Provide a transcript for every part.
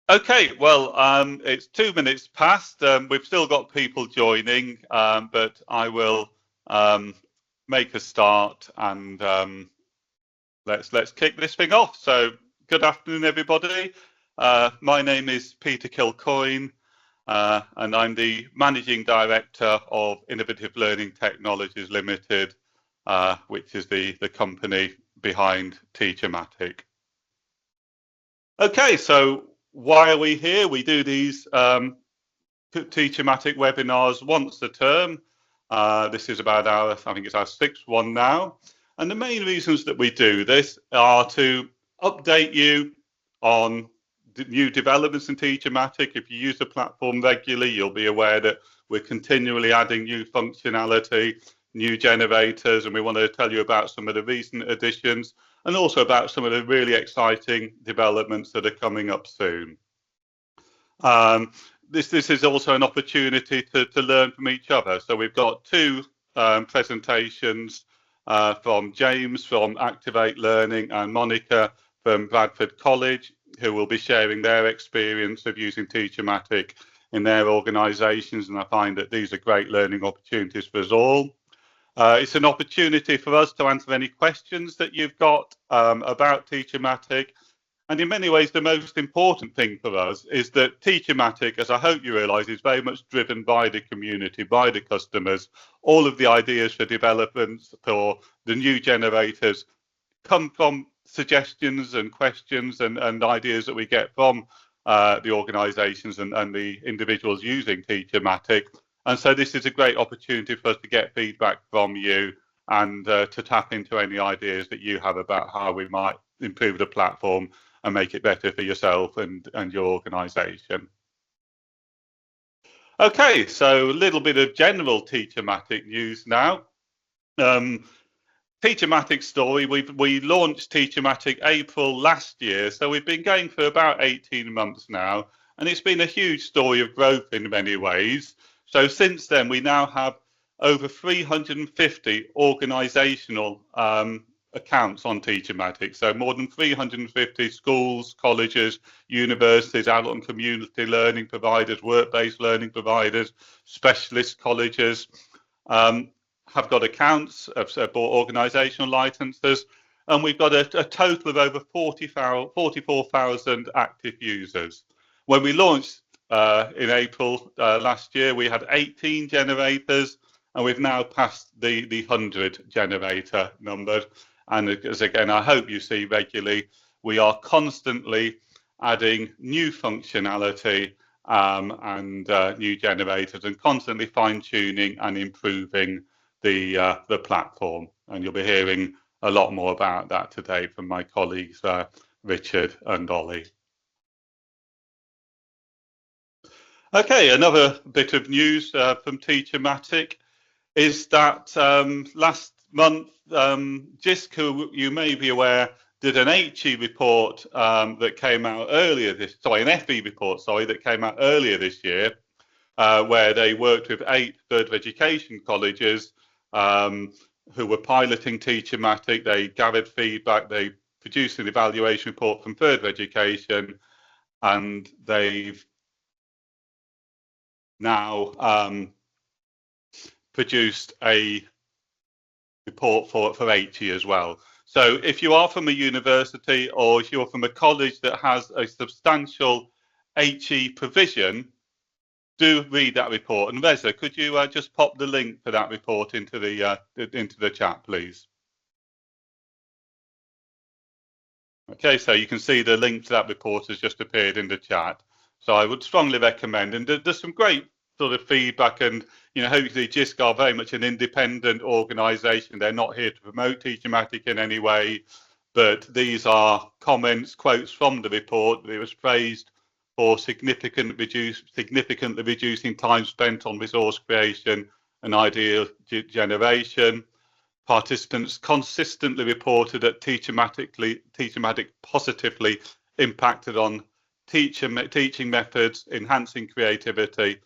Okay, well, it's 2 minutes past. We've still got people joining, but I will make a start and let's kick this thing off. So, good afternoon, everybody. My name is Peter Kilcoyne, and I'm the Managing Director of Innovative Learning Technologies Limited, which is the company behind TeacherMatic. Okay, so why are we here? We do these TeacherMatic webinars once a term. This is about I think it's our 6th one now. And the main reasons that we do this are to update you on new developments in TeacherMatic. If you use the platform regularly, you'll be aware that we're continually adding new functionality, new generators, and we want to tell you about some of the recent additions and also about some of the really exciting developments that are coming up soon. This is also an opportunity to learn from each other. So we've got 2 presentations from James from Activate Learning and Monica from Bradford College, who will be sharing their experience of using TeacherMatic in their organisations. And I find that these are great learning opportunities for us all. It's an opportunity for us to answer any questions that you've got about TeacherMatic. And in many ways, the most important thing for us is that TeacherMatic, as I hope you realise, is very much driven by the community, by the customers. All of the ideas for developments for the new generators come from suggestions and questions and ideas that we get from the organisations and the individuals using TeacherMatic. And so this is a great opportunity for us to get feedback from you and to tap into any ideas that you have about how we might improve the platform and make it better for yourself and your organisation. Okay, so a little bit of general TeacherMatic news now. TeacherMatic story, we launched TeacherMatic April last year, so we've been going for about 18 months now, and it's been a huge story of growth in many ways. So since then, we now have over 350 organisational accounts on TeacherMatic. So more than 350 schools, colleges, universities, adult and community learning providers, work-based learning providers, specialist colleges have got accounts, have bought organisational licenses, and we've got a total of over 44,000 active users. When we launched in April last year, we had 18 generators, and we've now passed the 100 generator number. And as again, I hope you see regularly, we are constantly adding new functionality and new generators, and constantly fine-tuning and improving the platform. And you'll be hearing a lot more about that today from my colleagues Richard and Ollie. Okay, another bit of news from TeacherMatic is that last month, JISC, who you may be aware, did an HE report that came out earlier an FE report, that came out earlier this year, where they worked with 8 further education colleges who were piloting TeacherMatic. They gathered feedback, they produced an evaluation report from further education, and they've now produced a report for HE as well. So if you are from a university or if you're from a college that has a substantial HE provision, do read that report. And Reza, could you just pop the link for that report into the chat, please? Okay, so you can see the link to that report has just appeared in the chat. So I would strongly recommend, and there's some great sort of feedback, and hopefully JISC are very much an independent organisation. They're not here to promote TeacherMatic in any way, but these are comments, quotes from the report. It was praised for significantly reducing time spent on resource creation and idea generation. Participants consistently reported that TeacherMatic positively impacted on teaching methods, enhancing creativity,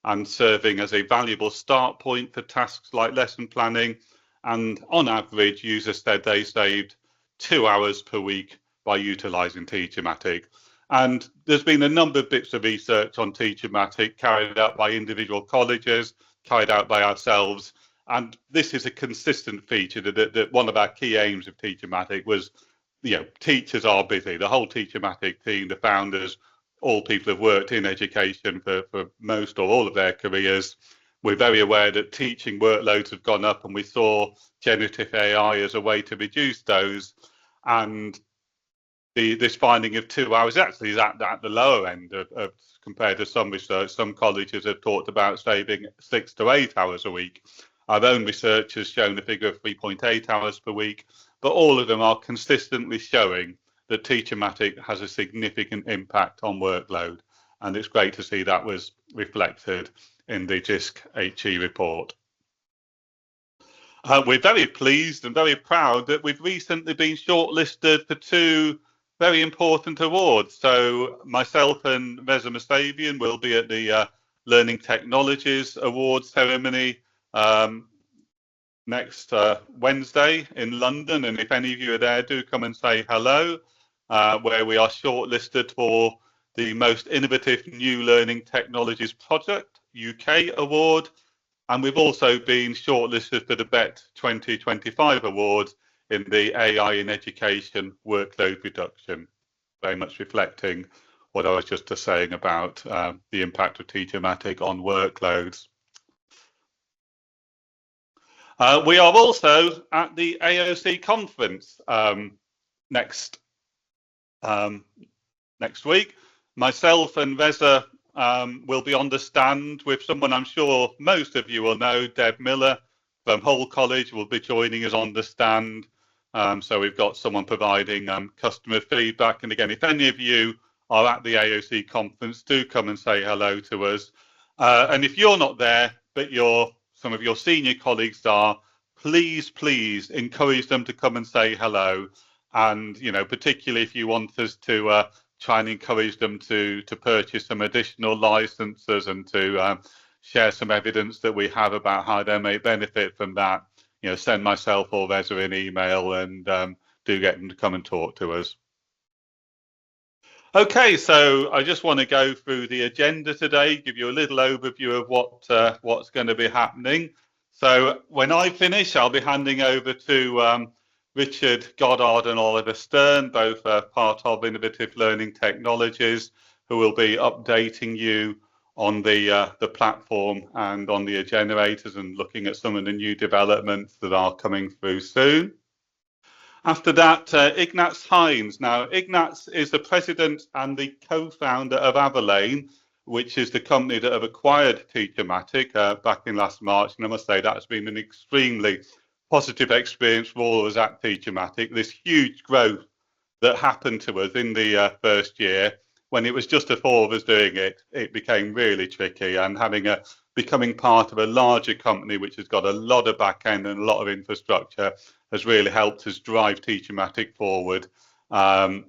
and serving as a valuable start point for tasks like lesson planning. And on average, users said they saved 2 hours per week by utilising TeacherMatic. And there's been a number of bits of research on TeacherMatic carried out by individual colleges, carried out by ourselves. And this is a consistent feature that one of our key aims of TeacherMatic was, teachers are busy. The whole TeacherMatic team, the founders, all people have worked in education for most or all of their careers. We're very aware that teaching workloads have gone up, and we saw generative AI as a way to reduce those. And this finding of 2 hours actually is at the lower end of compared to some research. Some colleges have talked about saving 6 to 8 hours a week. Our own research has shown a figure of 3.8 hours per week, but all of them are consistently showing that TeacherMatic has a significant impact on workload. And it's great to see that was reflected in the JISC HE report. We're very pleased and very proud that we've recently been shortlisted for 2 very important awards. So myself and Reza Mustavian will be at the Learning Technologies Awards ceremony next Wednesday in London. And if any of you are there, do come and say hello, where we are shortlisted for the Most Innovative New Learning Technologies Project UK Award. And we've also been shortlisted for the BET 2025 Awards in the AI in Education workload reduction, very much reflecting what I was just saying about the impact of TeacherMatic on workloads. We are also at the AOC conference next week. Myself and Reza will be on the stand with someone I'm sure most of you will know, Deb Miller from Hull College will be joining us on the stand. So we've got someone providing customer feedback. And again, if any of you are at the AOC conference, do come and say hello to us. And if you're not there, but some of your senior colleagues are, please encourage them to come and say hello. And, particularly if you want us to try and encourage them to purchase some additional licenses and to share some evidence that we have about how they may benefit from that, send myself or Reza an email and do get them to come and talk to us. Okay, so I just want to go through the agenda today, give you a little overview of what's going to be happening. So when I finish, I'll be handing over to Richard Goddard and Oliver Stern, both part of Innovative Learning Technologies, who will be updating you on the platform and on the generators and looking at some of the new developments that are coming through soon. After that, Ignaz Heinz. Now, Ignaz is the president and the co-founder of Averlane, which is the company that have acquired TeacherMatic back in last March. And I must say that has been an extremely positive experience for all of us at TeacherMatic. This huge growth that happened to us in the first year, when it was just the 4 of us doing it, it became really tricky. And becoming part of a larger company, which has got a lot of back end and a lot of infrastructure, has really helped us drive TeacherMatic forward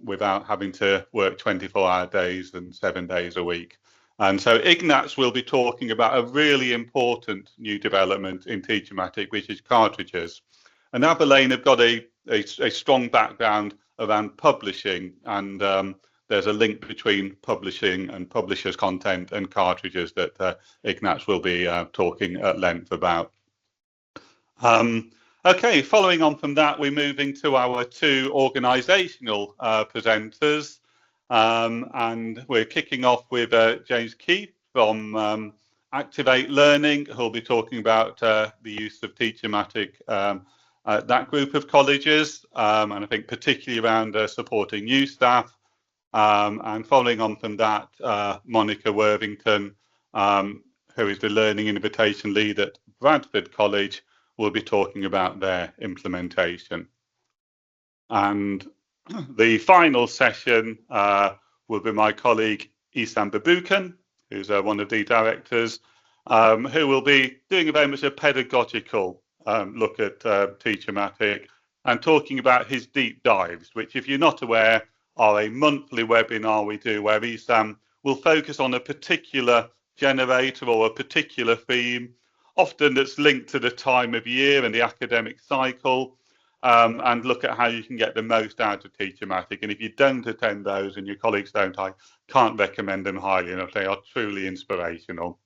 without having to work 24-hour days and 7 days a week. And so Ignaz will be talking about a really important new development in TeacherMatic, which is cartridges. And Averlane have got a strong background around publishing, and there's a link between publishing and publishers' content and cartridges that Ignaz will be talking at length about. Okay, following on from that, we're moving to our 2 organisational presenters. And we're kicking off with James Keith from Activate Learning, who'll be talking about the use of TeacherMatic at that group of colleges, and I think particularly around supporting new staff. And following on from that, Monica Worthington, who is the Learning Invitation Lead at Bradford College, will be talking about their implementation. And the final session will be my colleague Ihsan Babukan, who's one of the directors, who will be doing very much a pedagogical look at TeacherMatic and talking about his deep dives, which, if you're not aware, are a monthly webinar we do where Ihsan will focus on a particular generator or a particular theme, often that's linked to the time of year and the academic cycle. and look at how you can get the most out of TeacherMatic. And if you don't attend those and your colleagues don't, I can't recommend them highly enough. They are truly inspirational.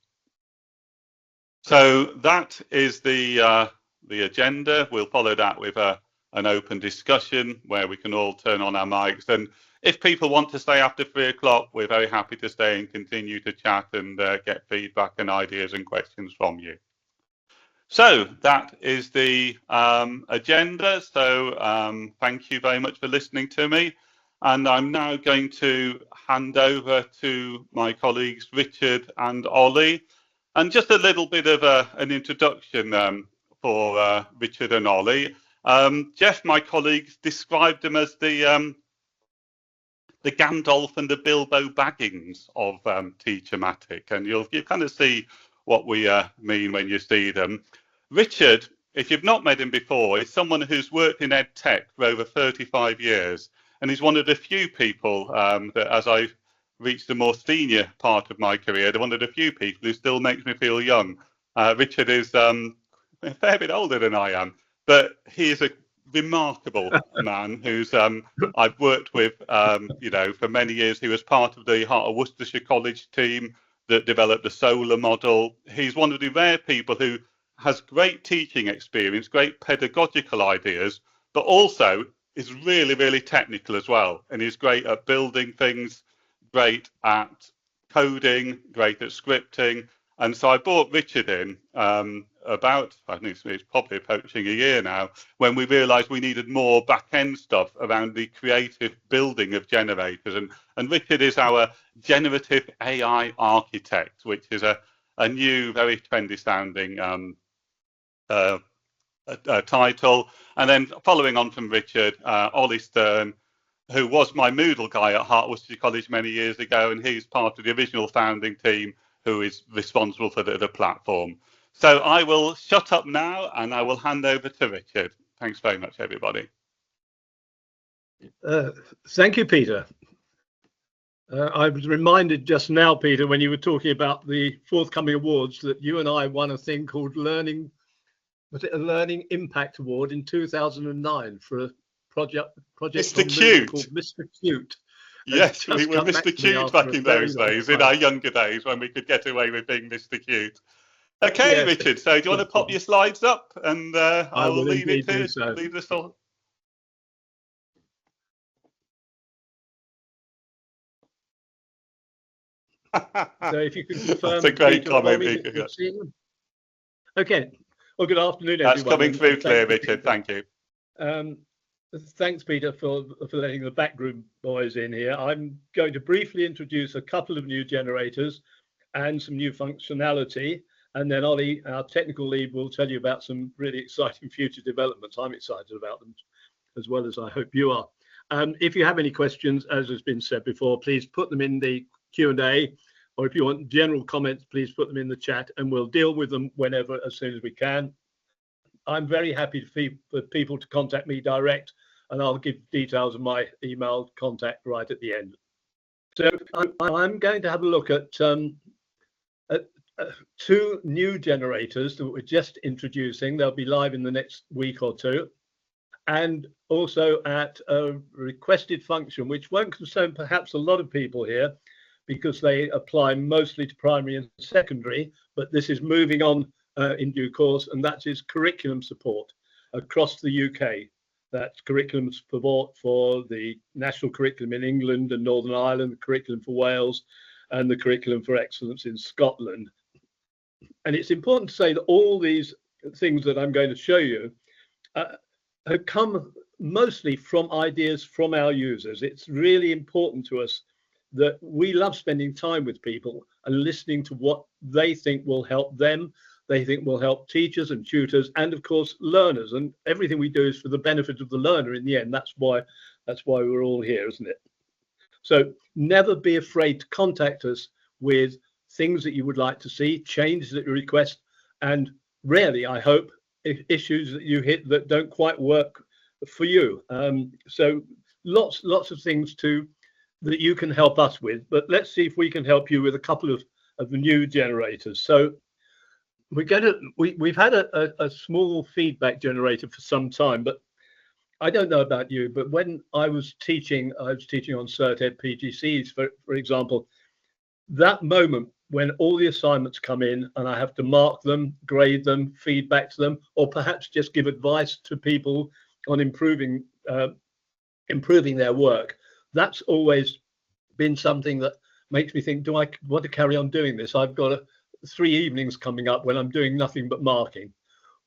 So that is the agenda. We'll follow that with an open discussion where we can all turn on our mics. And if people want to stay after 3 o'clock, we're very happy to stay and continue to chat and get feedback and ideas and questions from you. So that is the agenda. So thank you very much for listening to me. And I'm now going to hand over to my colleagues, Richard and Ollie. And just a little bit of an introduction for Richard and Ollie. Jeff, my colleague, described them as the Gandalf and the Bilbo Baggins of TeacherMatic, and you'll kind of see what we mean when you see them. Richard, if you've not met him before, is someone who's worked in ed tech for over 35 years, and he's one of the few people that, as I've reached the more senior part of my career, one of the few people who still makes me feel young. Richard is a fair bit older than I am, but he is a remarkable man who's I've worked with, for many years. He was part of the Heart of Worcestershire College team that developed the solar model. He's one of the rare people who has great teaching experience, great pedagogical ideas, but also is really, really technical as well. And he's great at building things, great at coding, great at scripting. And so I brought Richard in about, I think it's probably approaching a year now, when we realised we needed more back-end stuff around the creative building of generators. And Richard is our generative AI architect, which is a new, very trendy sounding title. And then following on from Richard, Ollie Stern, who was my Moodle guy at Heart Worcestershire College many years ago, and he's part of the original founding team who is responsible for the platform. So I will shut up now and I will hand over to Richard. Thanks very much, everybody. Thank you, Peter. I was reminded just now, Peter, when you were talking about the forthcoming awards, that you and I won a thing called Learning Impact Award in 2009 for a project Mr. Cute. Called Mr. Cute. Yes, we were Mr. Cute back in those days, in our younger days when we could get away with being Mr. Cute. Okay, yes. Richard, so do you want to pop your slides up and I will leave it to leave this all. So if you could confirm. That's a great comment. Okay. Well, good afternoon, everyone. That's coming through clear, Richard. Thank you. Thanks, Peter, for letting the backroom boys in here. I'm going to briefly introduce a couple of new generators and some new functionality. And then Ollie, our technical lead, will tell you about some really exciting future developments. I'm excited about them, as well as I hope you are. If you have any questions, as has been said before, please put them in the Q&A, or if you want general comments, please put them in the chat, and we'll deal with them whenever, as soon as we can. I'm very happy for people to contact me direct, and I'll give details of my email contact right at the end. So I'm going to have a look at two new generators that we're just introducing. They'll be live in the next week or two, and also at a requested function, which won't concern perhaps a lot of people here because they apply mostly to primary and secondary, but this is moving on in due course, and that is curriculum support across the UK. That's curriculum support for the national curriculum in England and Northern Ireland, the curriculum for Wales, and the curriculum for excellence in Scotland. And it's important to say that all these things that I'm going to show you have come mostly from ideas from our users. It's really important to us that we love spending time with people and listening to what they think will help them, they think will help teachers and tutors, and of course learners. And everything we do is for the benefit of the learner in the end. That's why we're all here, isn't it? So never be afraid to contact us with things that you would like to see, changes that you request, and rarely, I hope, issues that you hit that don't quite work for you. So lots of things that you can help us with, but let's see if we can help you with a couple of the new generators. So we've had a small feedback generator for some time, but I don't know about you, but when I was teaching on Cert Ed PGCs, for example, that moment when all the assignments come in and I have to mark them, grade them, feedback to them, or perhaps just give advice to people on improving their work, that's always been something that makes me think, do I want to carry on doing this? I've got 3 evenings coming up when I'm doing nothing but marking.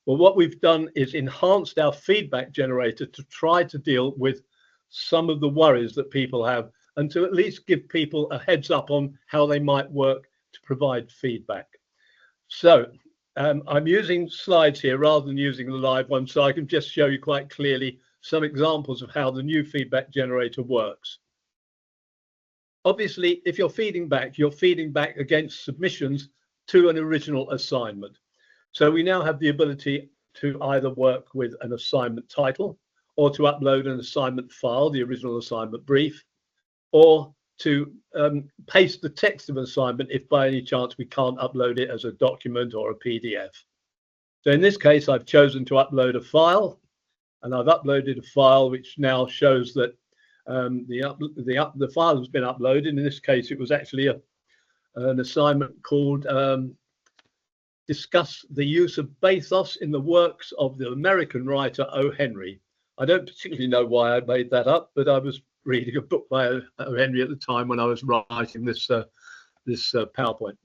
Well, what we've done is enhanced our feedback generator to try to deal with some of the worries that people have, and to at least give people a heads up on how they might work to provide feedback. So I'm using slides here rather than using the live one, so I can just show you quite clearly some examples of how the new feedback generator works. Obviously, if you're feeding back against submissions to an original assignment. So we now have the ability to either work with an assignment title, or to upload an assignment file, the original assignment brief, or to paste the text of an assignment if by any chance we can't upload it as a document or a PDF. So in this case, I've chosen to upload a file, and I've uploaded a file which now shows that the file has been uploaded. In this case, it was actually an assignment called Discuss the Use of Bathos in the Works of the American Writer O. Henry. I don't particularly know why I made that up, but I was reading a book by O. Henry at the time when I was writing this PowerPoint.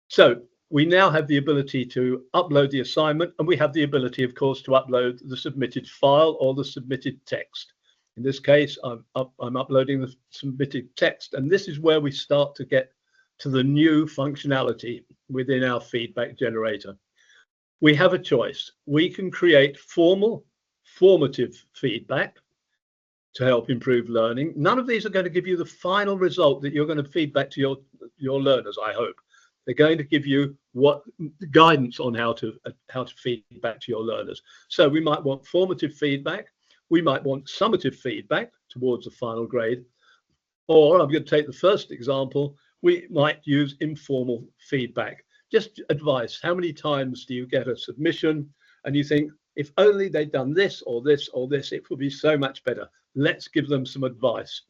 So we now have the ability to upload the assignment, and we have the ability, of course, to upload the submitted file or the submitted text. In this case, I'm uploading the submitted text, and this is where we start to get to the new functionality within our feedback generator. We have a choice. We can create formative feedback to help improve learning. None of these are going to give you the final result that you're going to feed back to your learners, I hope. They're going to give you guidance on how to feed back to your learners. So we might want formative feedback. We might want summative feedback towards the final grade. Or I'm going to take the first example. We might use informal feedback. Just advice. How many times do you get a submission and you think, if only they'd done this or this or this, it would be so much better. Let's give them some advice.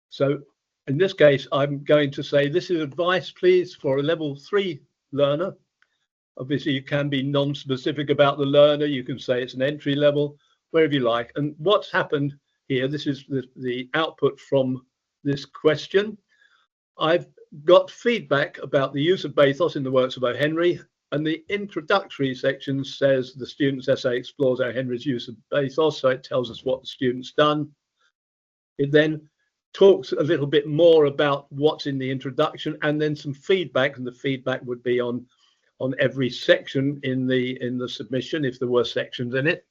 So in this case, I'm going to say, this is advice, please, for a level 3 learner. Obviously, you can be non-specific about the learner. You can say it's an entry level, wherever you like. And what's happened here, this is the output from this question. I've got feedback about the use of bathos in the works of O. Henry, and the introductory section says the student's essay explores O. Henry's use of bathos, so it tells us what the student's done. It then talks a little bit more about what's in the introduction, and then some feedback, and the feedback would be on every section in the submission, if there were sections in it.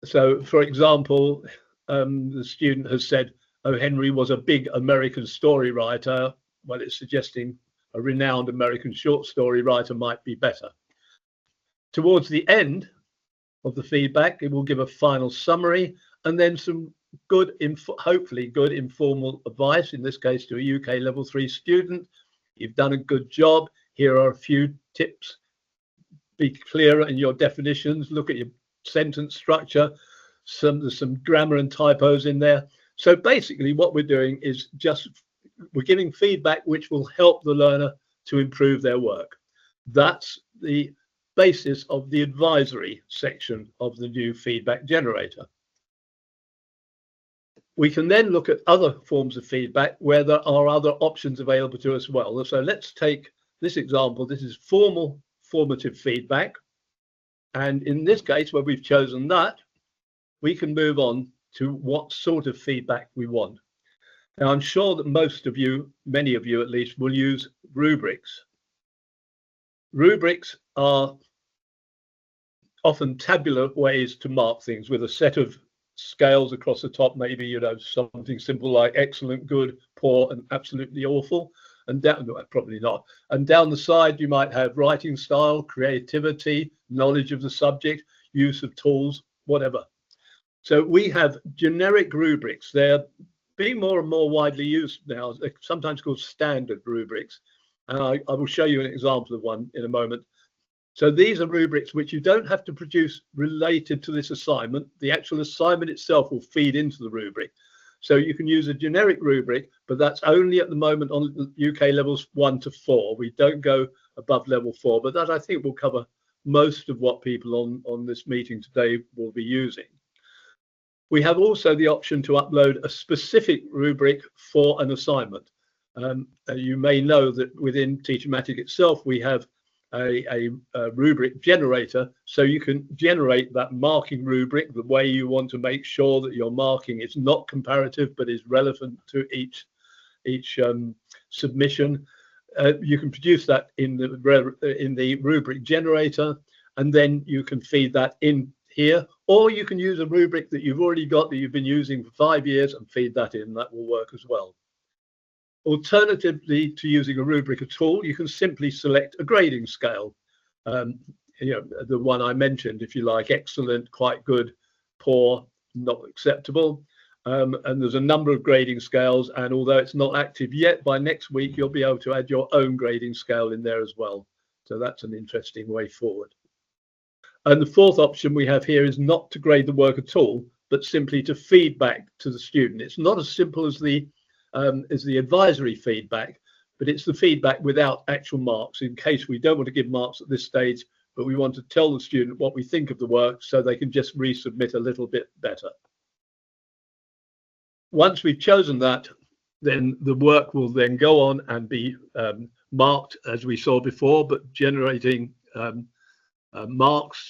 So, for example, the student has said, O. Henry was a big American story writer. Well, it's suggesting a renowned American short story writer might be better. Towards the end of the feedback, it will give a final summary, and then some hopefully good informal advice, in this case to a UK level 3 student. You've done a good job. Here are a few tips. Be clearer in your definitions. Look at your sentence structure. There's some grammar and typos in there. So basically what we're doing is we're giving feedback which will help the learner to improve their work. That's the basis of the advisory section of the new feedback generator. We can then look at other forms of feedback where there are other options available to us as well. So let's take this example. This is formative feedback. And in this case, where we've chosen that, we can move on to what sort of feedback we want. Now, I'm sure that most of you, many of you at least, will use rubrics. Rubrics are often tabular ways to mark things with a set of scales across the top, maybe, something simple like excellent, good, poor, and absolutely awful. And down, probably not. And down the side, you might have writing style, creativity, knowledge of the subject, use of tools, whatever. So we have generic rubrics. They're being more and more widely used now. They're sometimes called standard rubrics. And I will show you an example of one in a moment. So these are rubrics which you don't have to produce related to this assignment. The actual assignment itself will feed into the rubric. So you can use a generic rubric, but that's only at the moment on UK levels 1 to 4. We don't go above level 4, but that I think will cover most of what people on this meeting today will be using. We have also the option to upload a specific rubric for an assignment. You may know that within TeacherMatic itself, we have a rubric generator, so you can generate that marking rubric the way you want to make sure that your marking is not comparative but is relevant to each submission. You can produce that in the rubric generator, and then you can feed that in here, or you can use a rubric that you've already got that you've been using for 5 years and feed that in. That will work as well. Alternatively to using a rubric at all, you can simply select a grading scale. The one I mentioned, if you like: excellent, quite good, poor, not acceptable. And there's a number of grading scales, and although it's not active yet, by next week you'll be able to add your own grading scale in there as well. So that's an interesting way forward. And the fourth option we have here is not to grade the work at all, but simply to feed back to the student. It's not as simple as the advisory feedback, but it's the feedback without actual marks, in case we don't want to give marks at this stage, but we want to tell the student what we think of the work so they can just resubmit a little bit better. Once we've chosen that, then the work will then go on and be marked as we saw before, but generating marks.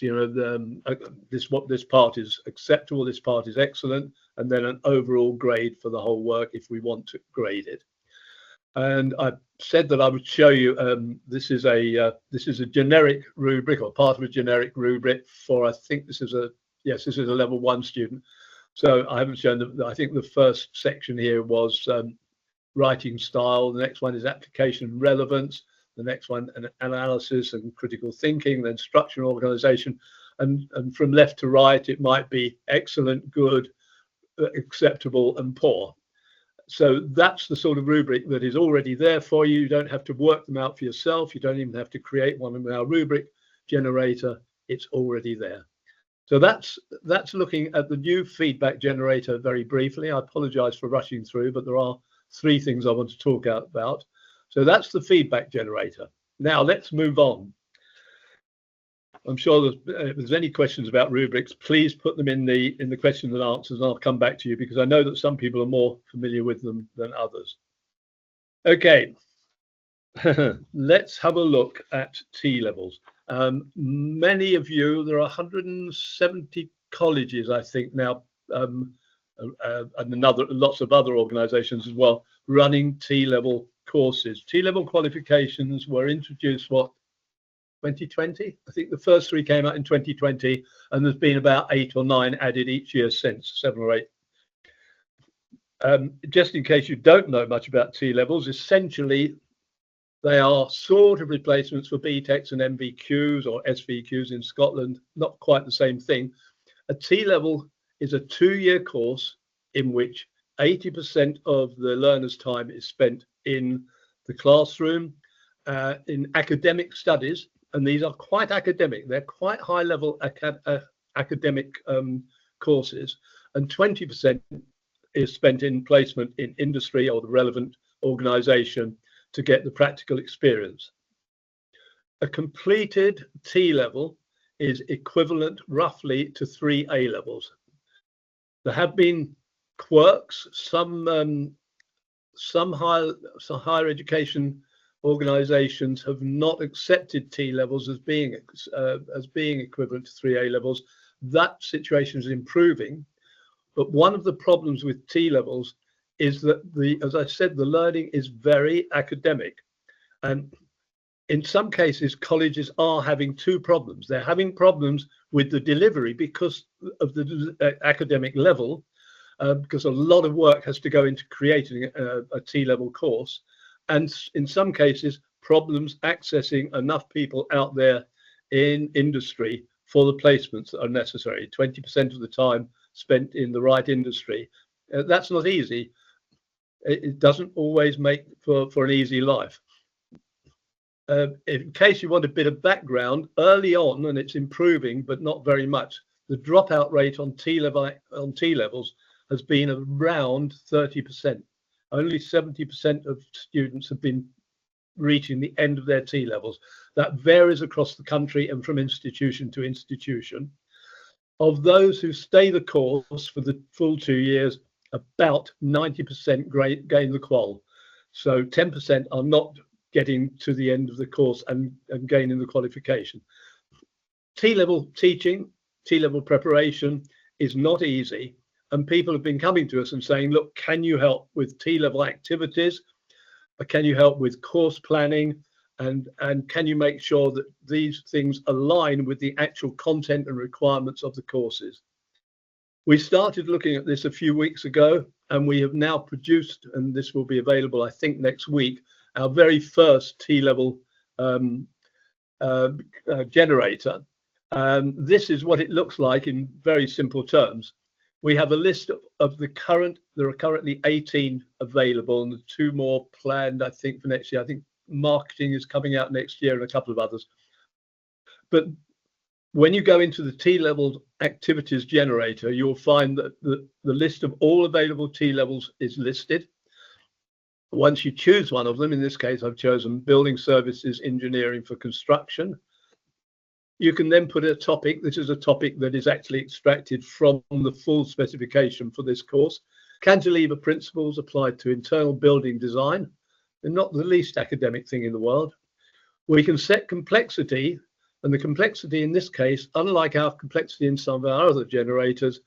This part is acceptable, this part is excellent, and then an overall grade for the whole work if we want to grade it. And I said that I would show you this is a generic rubric, or part of a generic rubric for, I think this is a level 1 student. So I haven't shown I think the first section here was writing style. The next one is application and relevance. The next one, an analysis and critical thinking, then structure and organization. And from left to right, it might be excellent, good, acceptable, and poor. So that's the sort of rubric that is already there for you. You don't have to work them out for yourself. You don't even have to create one in our rubric generator. It's already there. So that's looking at the new feedback generator very briefly. I apologize for rushing through, but there are 3 things I want to talk about. So that's the feedback generator. Now let's move on. I'm sure if there's any questions about rubrics, please put them in the questions and answers, and I'll come back to you, because I know that some people are more familiar with them than others. Okay, let's have a look at T levels. Many of you, there are 170 colleges, I think now, and lots of other organizations as well, running T-level courses. T-level qualifications were introduced, 2020? I think the first 3 came out in 2020, and there's been about 8 or 9 added each year since, 7 or 8. Just in case you don't know much about T-levels, essentially they are sort of replacements for BTECs and MVQs or SVQs in Scotland, not quite the same thing. A T-level is a 2-year course in which 80% of the learner's time is spent in the classroom, in academic studies, and these are quite academic. They're quite high-level academic courses, and 20% is spent in placement in industry or the relevant organization to get the practical experience. A completed T-level is equivalent roughly to 3 A-levels. There have been quirks. Some higher education organizations have not accepted T-levels as being equivalent to 3 A-levels. That situation is improving, but one of the problems with T-levels is that as I said, the learning is very academic, and in some cases colleges are having 2 problems. They're having problems with the delivery because of the academic level, because a lot of work has to go into creating a T-level course, and in some cases problems accessing enough people out there in industry for the placements that are necessary. 20% of the time spent in the right industry. That's not easy. It doesn't always make for an easy life. in case you want a bit of background, early on, and it's improving, but not very much, the dropout rate on T-levels has been around 30%. Only 70% of students have been reaching the end of their T-levels. That varies across the country and from institution to institution. Of those who stay the course for the full 2 years, about 90% gain the qual. So 10% are not getting to the end of the course and gaining the qualification. T-level teaching, T-level preparation is not easy. And people have been coming to us and saying, look, can you help with T-level activities? Can you help with course planning? And can you make sure that these things align with the actual content and requirements of the courses? We started looking at this a few weeks ago, and we have now produced, and this will be available, I think, next week, our very first T-level generator. This is what it looks like in very simple terms. We have a list of there are currently 18 available and 2 more planned, I think, for next year. I think marketing is coming out next year and a couple of others. But when you go into the T-level activities generator, you'll find that the list of all available T-levels is listed. Once you choose one of them, in this case, I've chosen Building Services Engineering for Construction. You can then put a topic. This is a topic that is actually extracted from the full specification for this course. Cantilever principles applied to internal building design. They're not the least academic thing in the world. We can set complexity, and the complexity in this case, unlike our complexity in some of our other generators,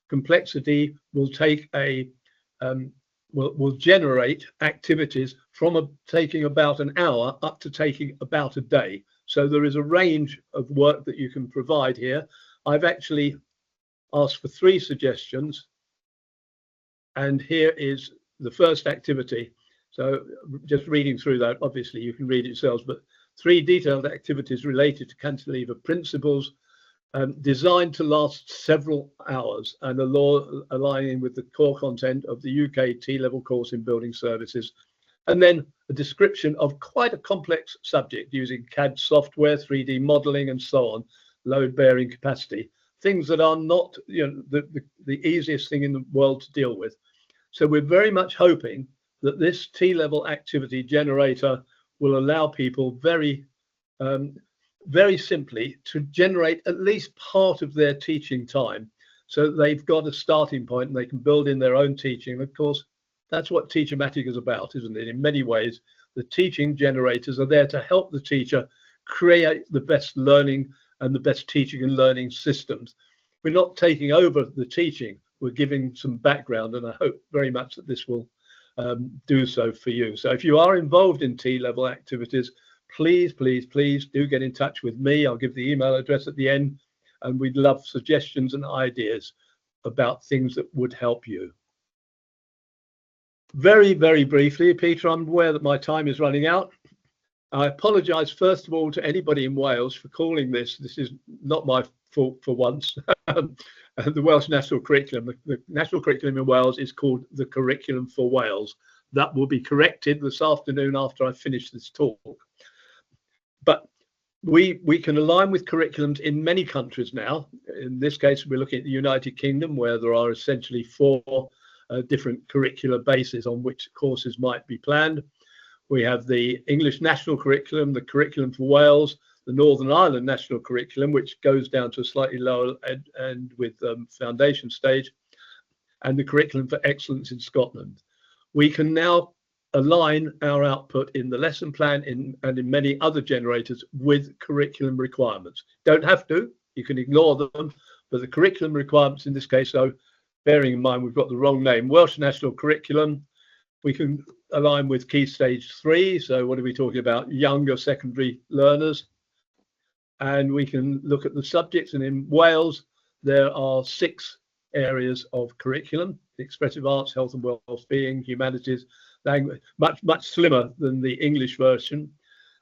complexity will take will generate activities from taking about an hour up to taking about a day. So there is a range of work that you can provide here. I've actually asked for 3 suggestions, and here is the first activity. So just reading through that, obviously you can read it yourselves, but 3 detailed activities related to cantilever principles, designed to last several hours and aligning with the core content of the UK T-level course in building services. And then a description of quite a complex subject using CAD software, 3D modeling, and so on, load-bearing capacity, things that are not, the easiest thing in the world to deal with. So we're very much hoping that this T-level activity generator will allow people very simply to generate at least part of their teaching time, so that they've got a starting point and they can build in their own teaching. Of course, that's what TeacherMatic is about, isn't it? In many ways, the teaching generators are there to help the teacher create the best learning and the best teaching and learning systems. We're not taking over the teaching, we're giving some background, and I hope very much that this will do so for you. So if you are involved in T-level activities, please do get in touch with me. I'll give the email address at the end, and we'd love suggestions and ideas about things that would help you. Very briefly, Peter, I'm aware that my time is running out. I apologise first of all to anybody in Wales for calling this. This is not my fault for once. The Welsh National Curriculum, the National Curriculum in Wales is called the Curriculum for Wales. That will be corrected this afternoon after I finish this talk. But we can align with curriculums in many countries now. In this case, we're looking at the United Kingdom, where there are essentially 4 different curricular bases on which courses might be planned. We have the English National Curriculum, the Curriculum for Wales, the Northern Ireland National Curriculum, which goes down to a slightly lower end with foundation stage, and the Curriculum for Excellence in Scotland. We can now align our output in the lesson plan and in many other generators with curriculum requirements. Don't have to, you can ignore them, but the curriculum requirements in this case, so bearing in mind we've got the wrong name, Welsh National Curriculum, we can align with Key Stage 3, so what are we talking about? Younger secondary learners. And we can look at the subjects, and in Wales there are 6 areas of curriculum: the expressive arts, health and well-being, humanities, language, much slimmer than the English version.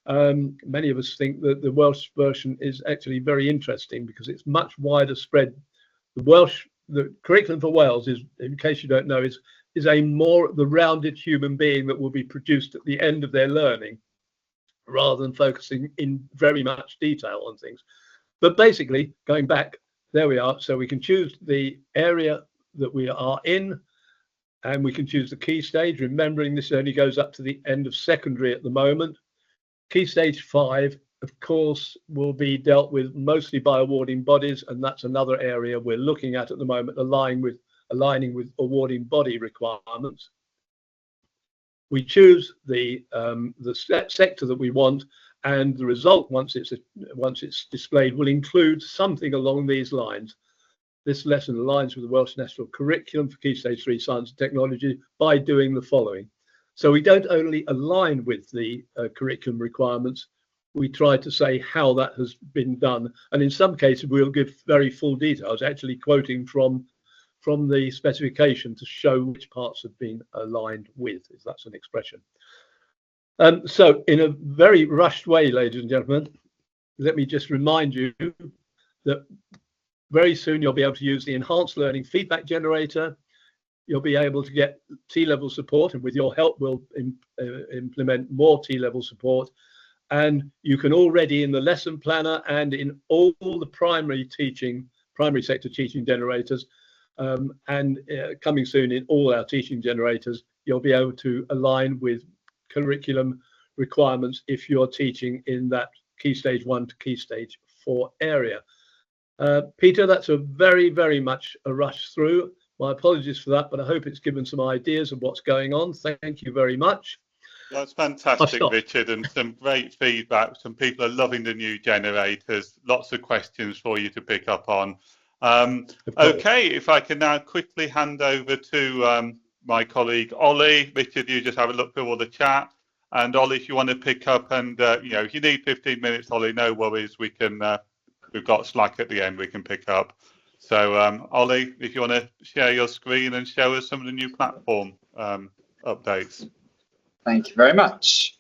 Many of us think that the Welsh version is actually very interesting because it's much wider spread. The Curriculum for Wales is, in case you don't know, is a more the rounded human being that will be produced at the end of their learning. rather than focusing in very much detail on things. But basically, going back, there we are. So we can choose the area that we are in, and we can choose the key stage, remembering this only goes up to the end of secondary at the moment. Key stage 5, of course, will be dealt with mostly by awarding bodies, and that's another area we're looking at the moment, aligning with awarding body requirements. We choose the sector that we want, and the result, once it's displayed, will include something along these lines. This lesson aligns with the Welsh National Curriculum for Key Stage 3 Science and Technology by doing the following. So we don't only align with the curriculum requirements, we try to say how that has been done. And in some cases, we'll give very full details, actually quoting from the specification to show which parts have been aligned with, if that's an expression. So in a very rushed way, ladies and gentlemen, let me just remind you that very soon you'll be able to use the enhanced learning feedback generator. You'll be able to get T-level support, and with your help, we'll implement more T-level support. And you can already, in the lesson planner and in all the primary sector teaching generators, and coming soon in all our teaching generators, you'll be able to align with curriculum requirements if you're teaching in that Key Stage 1 to Key Stage 4 area. Peter, that's a very, very much a rush through. My apologies for that, but I hope it's given some ideas of what's going on. Thank you very much. That's fantastic, Richard, and some great feedback. Some people are loving the new generators. Lots of questions for you to pick up on. Okay, if I can now quickly hand over to my colleague Ollie. Richard, you just have a look through all the chat. And Ollie, if you want to pick up, and if you need 15 minutes, Ollie, no worries. We can. We've got Slack at the end. We can pick up. So, Ollie, if you want to share your screen and show us some of the new platform updates. Thank you very much.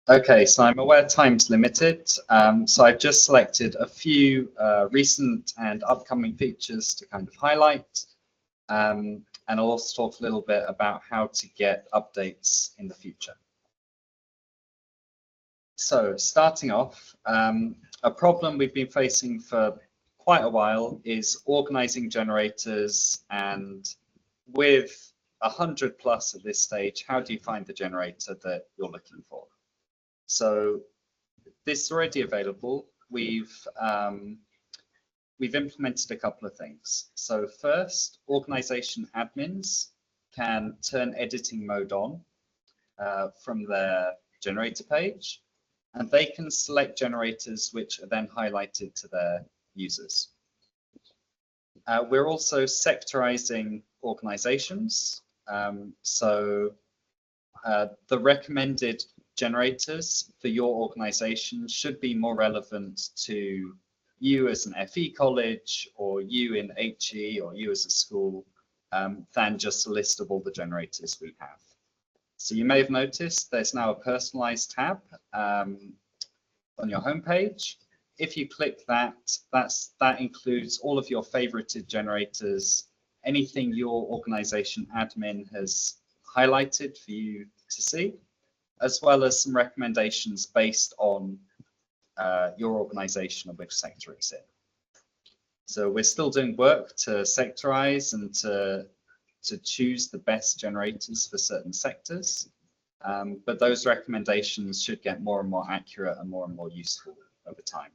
Okay, so I'm aware time's limited, so I've just selected a few recent and upcoming features to kind of highlight, and I'll also talk a little bit about how to get updates in the future. So starting off, a problem we've been facing for quite a while is organizing generators, and with 100 plus at this stage, how do you find the generator that you're looking for? So this is already available. We've implemented a couple of things. So first, organization admins can turn editing mode on from their generator page, and they can select generators which are then highlighted to their users. We're also sectorizing organizations. So the recommended generators for your organization should be more relevant to you as an FE college, or you in HE, or you as a school, than just a list of all the generators we have. So you may have noticed there's now a personalized tab on your homepage. If you click that, that includes all of your favorited generators, anything your organization admin has highlighted for you to see, as well as some recommendations based on your organization and which sector it's in. So we're still doing work to sectorize and to choose the best generators for certain sectors, but those recommendations should get more and more accurate and more useful over time.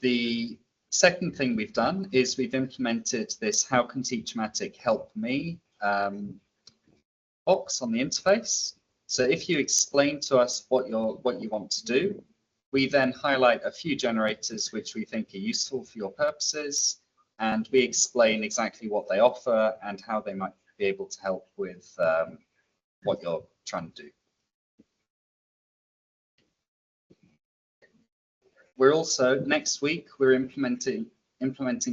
The second thing we've done is we've implemented this "How can TeacherMatic help me" box on the interface. So if you explain to us what you want to do, we then highlight a few generators which we think are useful for your purposes, and we explain exactly what they offer and how they might be able to help with what you're trying to do. We're also, next week, we're implementing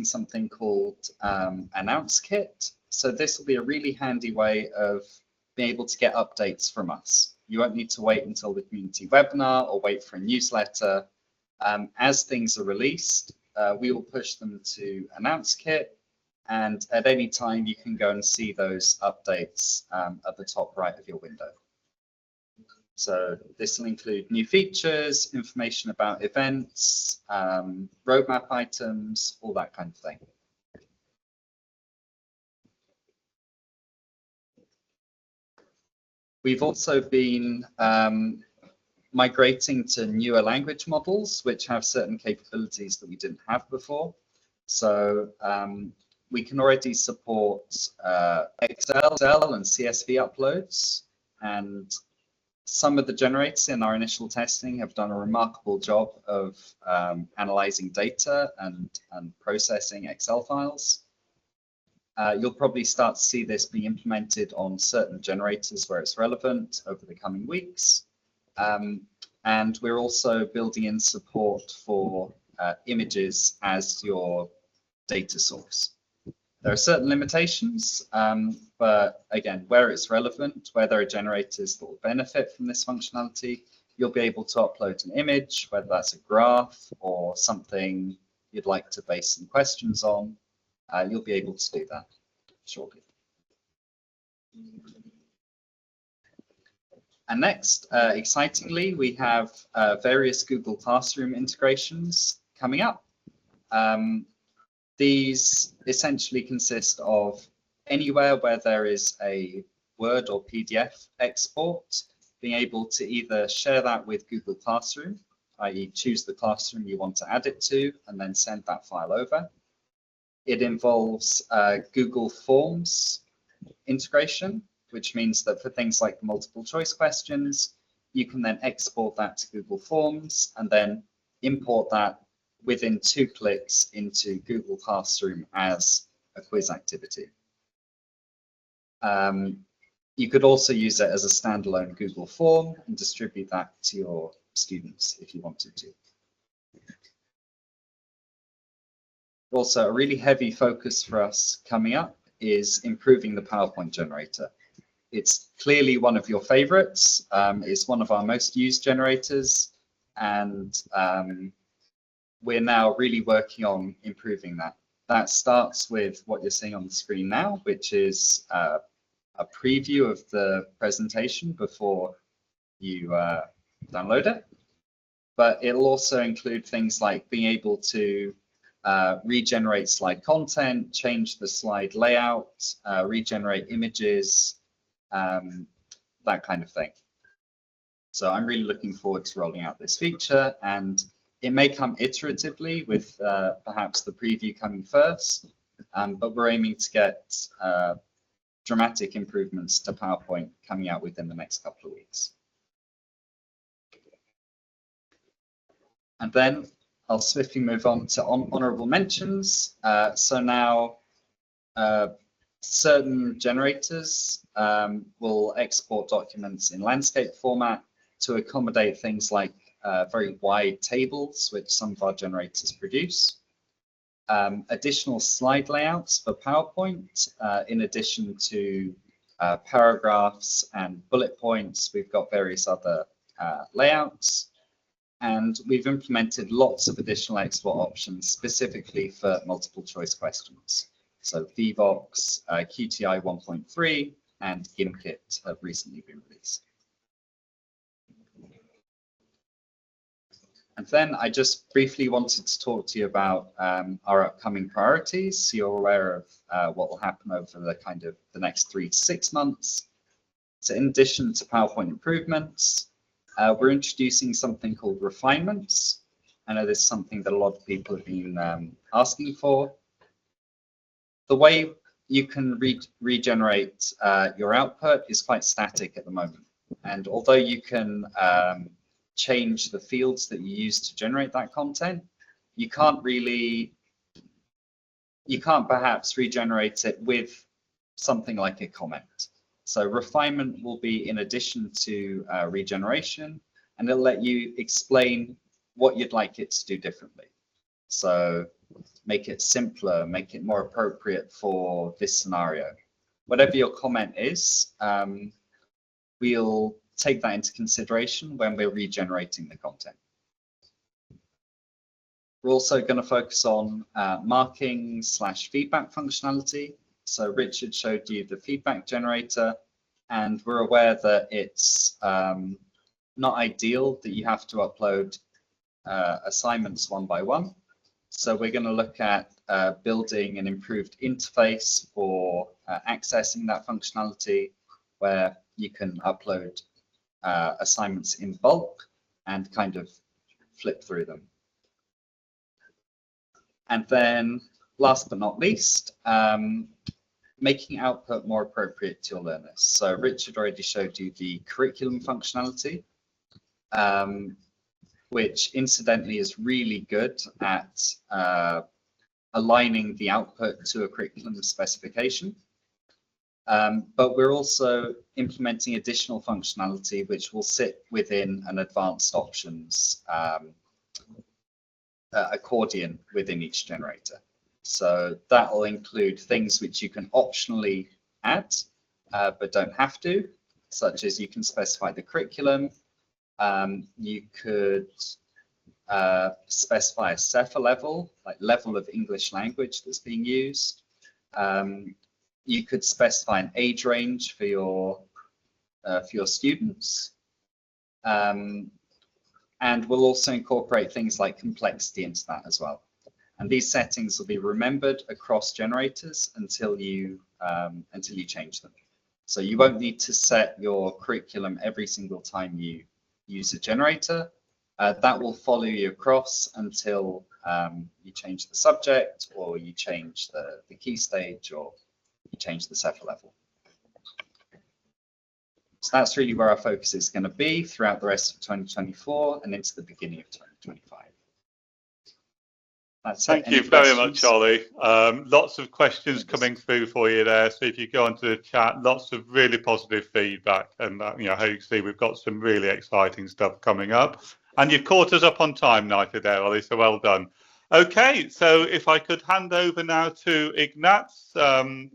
something called Announce Kit. So this will be a really handy way of being able to get updates from us. You won't need to wait until the community webinar or wait for a newsletter. As things are released, we will push them to Announce Kit, and at any time you can go and see those updates at the top right of your window. So this will include new features, information about events, roadmap items, all that kind of thing. We've also been migrating to newer language models, which have certain capabilities that we didn't have before. So we can already support Excel and CSV uploads, and some of the generators in our initial testing have done a remarkable job of analyzing data and processing Excel files. You'll probably start to see this being implemented on certain generators where it's relevant over the coming weeks. And we're also building in support for images as your data source. There are certain limitations, but again, where it's relevant, where there are generators that will benefit from this functionality, you'll be able to upload an image, whether that's a graph or something you'd like to base some questions on. You'll be able to do that shortly. And next, excitingly, we have various Google Classroom integrations coming up. These essentially consist of anywhere where there is a Word or PDF export, being able to either share that with Google Classroom, i.e. choose the classroom you want to add it to, and then send that file over. It involves Google Forms integration, which means that for things like multiple choice questions, you can then export that to Google Forms and then import that within 2 clicks into Google Classroom as a quiz activity. You could also use it as a standalone Google form and distribute that to your students if you wanted to. Also, a really heavy focus for us coming up is improving the PowerPoint generator. It's clearly one of your favorites. It's one of our most used generators, and we're now really working on improving that. That starts with what you're seeing on the screen now, which is a preview of the presentation before you download it. But it'll also include things like being able to regenerate slide content, change the slide layout, regenerate images, that kind of thing. So I'm really looking forward to rolling out this feature, and it may come iteratively with perhaps the preview coming first, but we're aiming to get dramatic improvements to PowerPoint coming out within the next couple of weeks. And then I'll swiftly move on to honorable mentions. So now certain generators will export documents in landscape format to accommodate things like very wide tables, which some of our generators produce. Additional slide layouts for PowerPoint, in addition to paragraphs and bullet points. We've got various other layouts. And we've implemented lots of additional export options specifically for multiple choice questions. So VVox, QTI 1.3, and GimKit have recently been released. And then I just briefly wanted to talk to you about our upcoming priorities, so you're aware of what will happen over the next 3 to 6 months. So in addition to PowerPoint improvements, we're introducing something called refinements. I know this is something that a lot of people have been asking for. The way you can regenerate your output is quite static at the moment. And although you can change the fields that you use to generate that content, you can't perhaps regenerate it with something like a comment. So refinement will be in addition to regeneration, and it'll let you explain what you'd like it to do differently. So make it simpler, make it more appropriate for this scenario. Whatever your comment is, we'll take that into consideration when we're regenerating the content. We're also going to focus on marking/feedback functionality. So Richard showed you the feedback generator, and we're aware that it's not ideal that you have to upload assignments one by one. So we're going to look at building an improved interface for accessing that functionality, where you can upload assignments in bulk and kind of flip through them. And then last but not least, making output more appropriate to your learners. So Richard already showed you the curriculum functionality, which incidentally is really good at aligning the output to a curriculum specification. But we're also implementing additional functionality which will sit within an advanced options accordion within each generator. So that will include things which you can optionally add, but don't have to, such as you can specify the curriculum. You could specify a CEFA level, like level of English language that's being used. You could specify an age range for your students. And we'll also incorporate things like complexity into that as well. And these settings will be remembered across generators until you change them. So you won't need to set your curriculum every single time you use a generator. That will follow you across until you change the subject, or you change the key stage, or you change the CEFA level. So that's really where our focus is going to be throughout the rest of 2024 and into the beginning of 2025. Thank you very much, Ollie. Lots of questions coming through for you there. So if you go onto the chat, lots of really positive feedback, and hopefully we've got some really exciting stuff coming up. And you've caught us up on time nicely there, Ollie. So well done. Okay, so if I could hand over now to Ignaz,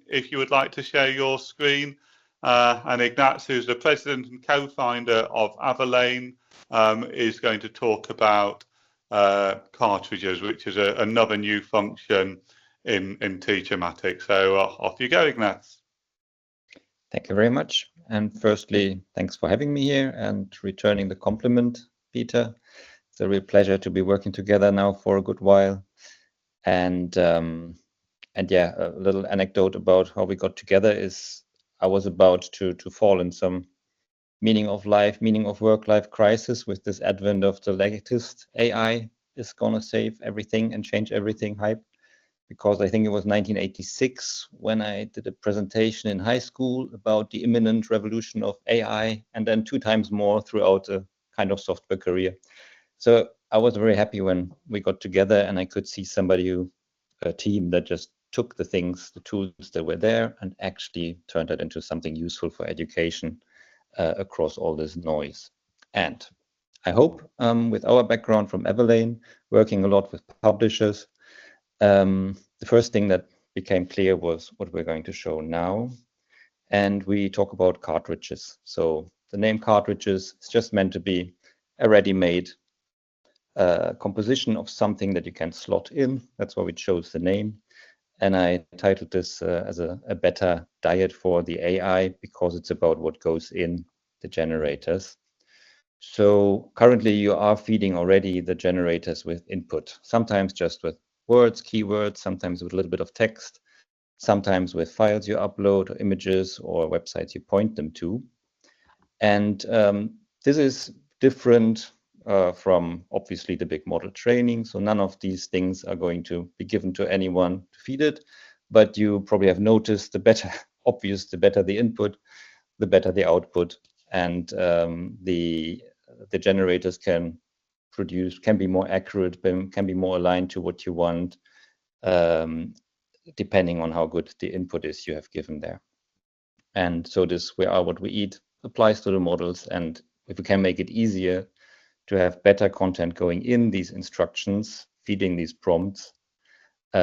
if you would like to share your screen. And Ignaz, who's the president and co-founder of Avalane, is going to talk about cartridges, which is another new function in TeacherMatic. So off you go, Ignaz. Thank you very much. And firstly, thanks for having me here and returning the compliment, Peter. It's a real pleasure to be working together now for a good while. And yeah, a little anecdote about how we got together is I was about to fall in some meaning of work life crisis with this advent of the latest AI is going to save everything and change everything hype. Because I think it was 1986 when I did a presentation in high school about the imminent revolution of AI, and then 2 times more throughout a kind of software career. So I was very happy when we got together and I could see a team that just took the tools that were there and actually turned it into something useful for education across all this noise. And I hope with our background from Avalane, working a lot with publishers, the first thing that became clear was what we're going to show now. And we talk about cartridges. So the name cartridges is just meant to be a ready-made composition of something that you can slot in. That's why we chose the name. And I titled this as a better diet for the AI, because it's about what goes in the generators. So currently you are feeding already the generators with input, sometimes just with words, keywords, sometimes with a little bit of text, sometimes with files you upload, or images, or websites you point them to. And this is different from obviously the big model training. So none of these things are going to be given to anyone to feed it, but you probably have noticed the better the input, the better the output, and the generators can be more accurate, can be more aligned to what you want, depending on how good the input is you have given there. And so this "we are what we eat" applies to the models, and if we can make it easier to have better content going in these instructions, feeding these prompts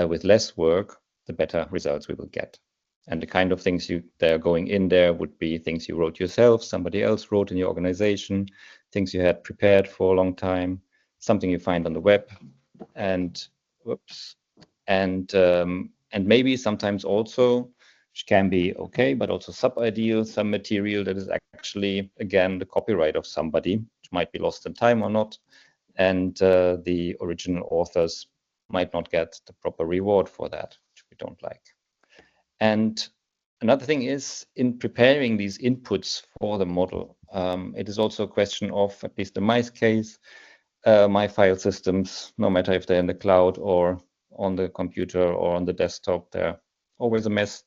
with less work, the better results we will get. And the kind of things that are going in there would be things you wrote yourself, somebody else wrote in your organization, things you had prepared for a long time, something you find on the web, and maybe sometimes also which can be okay, but also sub-ideal, some material that is actually, again, the copyright of somebody, which might be lost in time or not, and the original authors might not get the proper reward for that, which we don't like. And another thing is, in preparing these inputs for the model, it is also a question of, at least in my case, my file systems, no matter if they're in the cloud or on the computer or on the desktop, they're always a mess.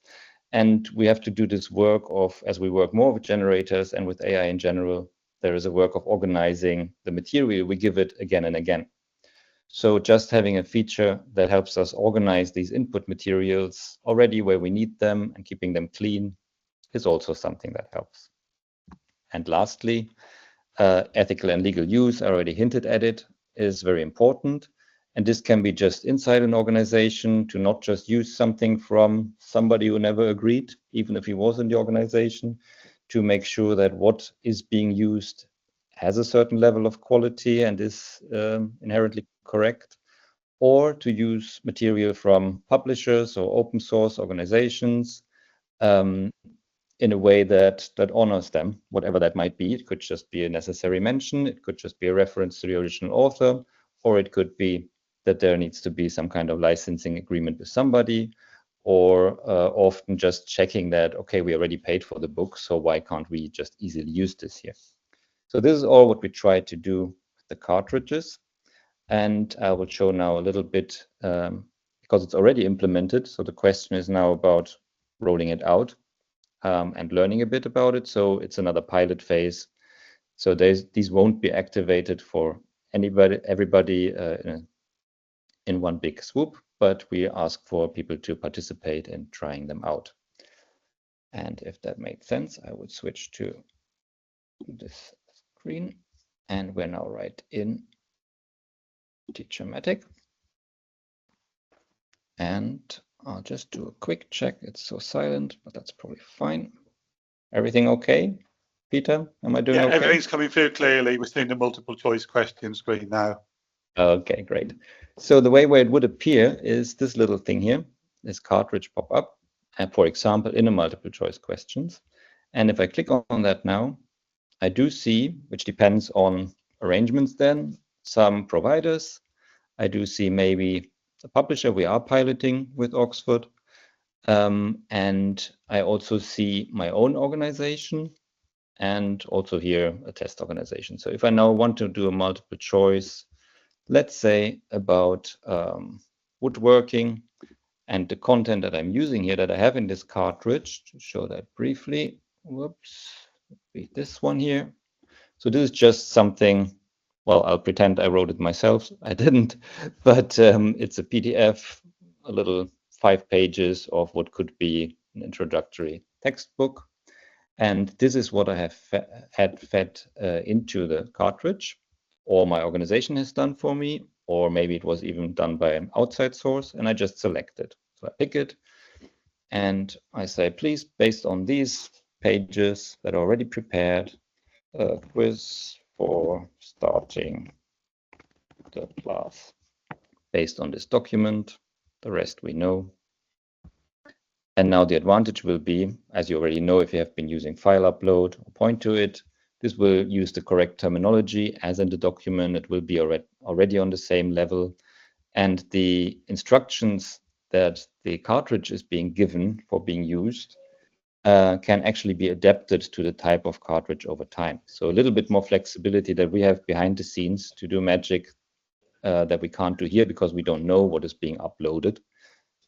And we have to do this work of, as we work more with generators and with AI in general, there is a work of organizing the material we give it again and again. So just having a feature that helps us organize these input materials already where we need them and keeping them clean is also something that helps. And lastly, ethical and legal use, I already hinted at it, is very important. And this can be just inside an organization, to not just use something from somebody who never agreed, even if he was in the organization, to make sure that what is being used has a certain level of quality and is inherently correct, or to use material from publishers or open source organizations in a way that honors them, whatever that might be. It could just be a necessary mention, it could just be a reference to the original author, or it could be that there needs to be some kind of licensing agreement with somebody, or often just checking that, okay, we already paid for the book, so why can't we just easily use this here? So this is all what we try to do with the cartridges. And I will show now a little bit, because it's already implemented. So the question is now about rolling it out and learning a bit about it. So it's another pilot phase. So these won't be activated for everybody in one big swoop, but we ask for people to participate in trying them out. And if that made sense, I would switch to this screen. And we're now right in TeacherMatic. And I'll just do a quick check. It's so silent, but that's probably fine. Everything okay, Peter? Am I doing okay? Everything's coming through clearly. We're seeing the multiple choice question screen now. Okay, great. So the way where it would appear is this little thing here, this cartridge pop up, and for example, in a multiple choice questions. And if I click on that now, I do see, which depends on arrangements then, some providers. I do see maybe a publisher we are piloting with Oxford. And I also see my own organization and also here a test organization. So if I now want to do a multiple choice, let's say about woodworking, and the content that I'm using here that I have in this cartridge, to show that briefly, whoops, be this one here. So this is just something, well, I'll pretend I wrote it myself. I didn't, but it's a PDF, a little 5 pages of what could be an introductory textbook. And this is what I have had fed into the cartridge, or my organization has done for me, or maybe it was even done by an outside source, and I just select it. So I pick it and I say, please, based on these pages that are already prepared, a quiz for starting the class based on this document. The rest we know. And now the advantage will be, as you already know, if you have been using file upload or point to it, this will use the correct terminology as in the document. It will be already on the same level. And the instructions that the cartridge is being given for being used can actually be adapted to the type of cartridge over time. So a little bit more flexibility that we have behind the scenes to do magic that we can't do here because we don't know what is being uploaded.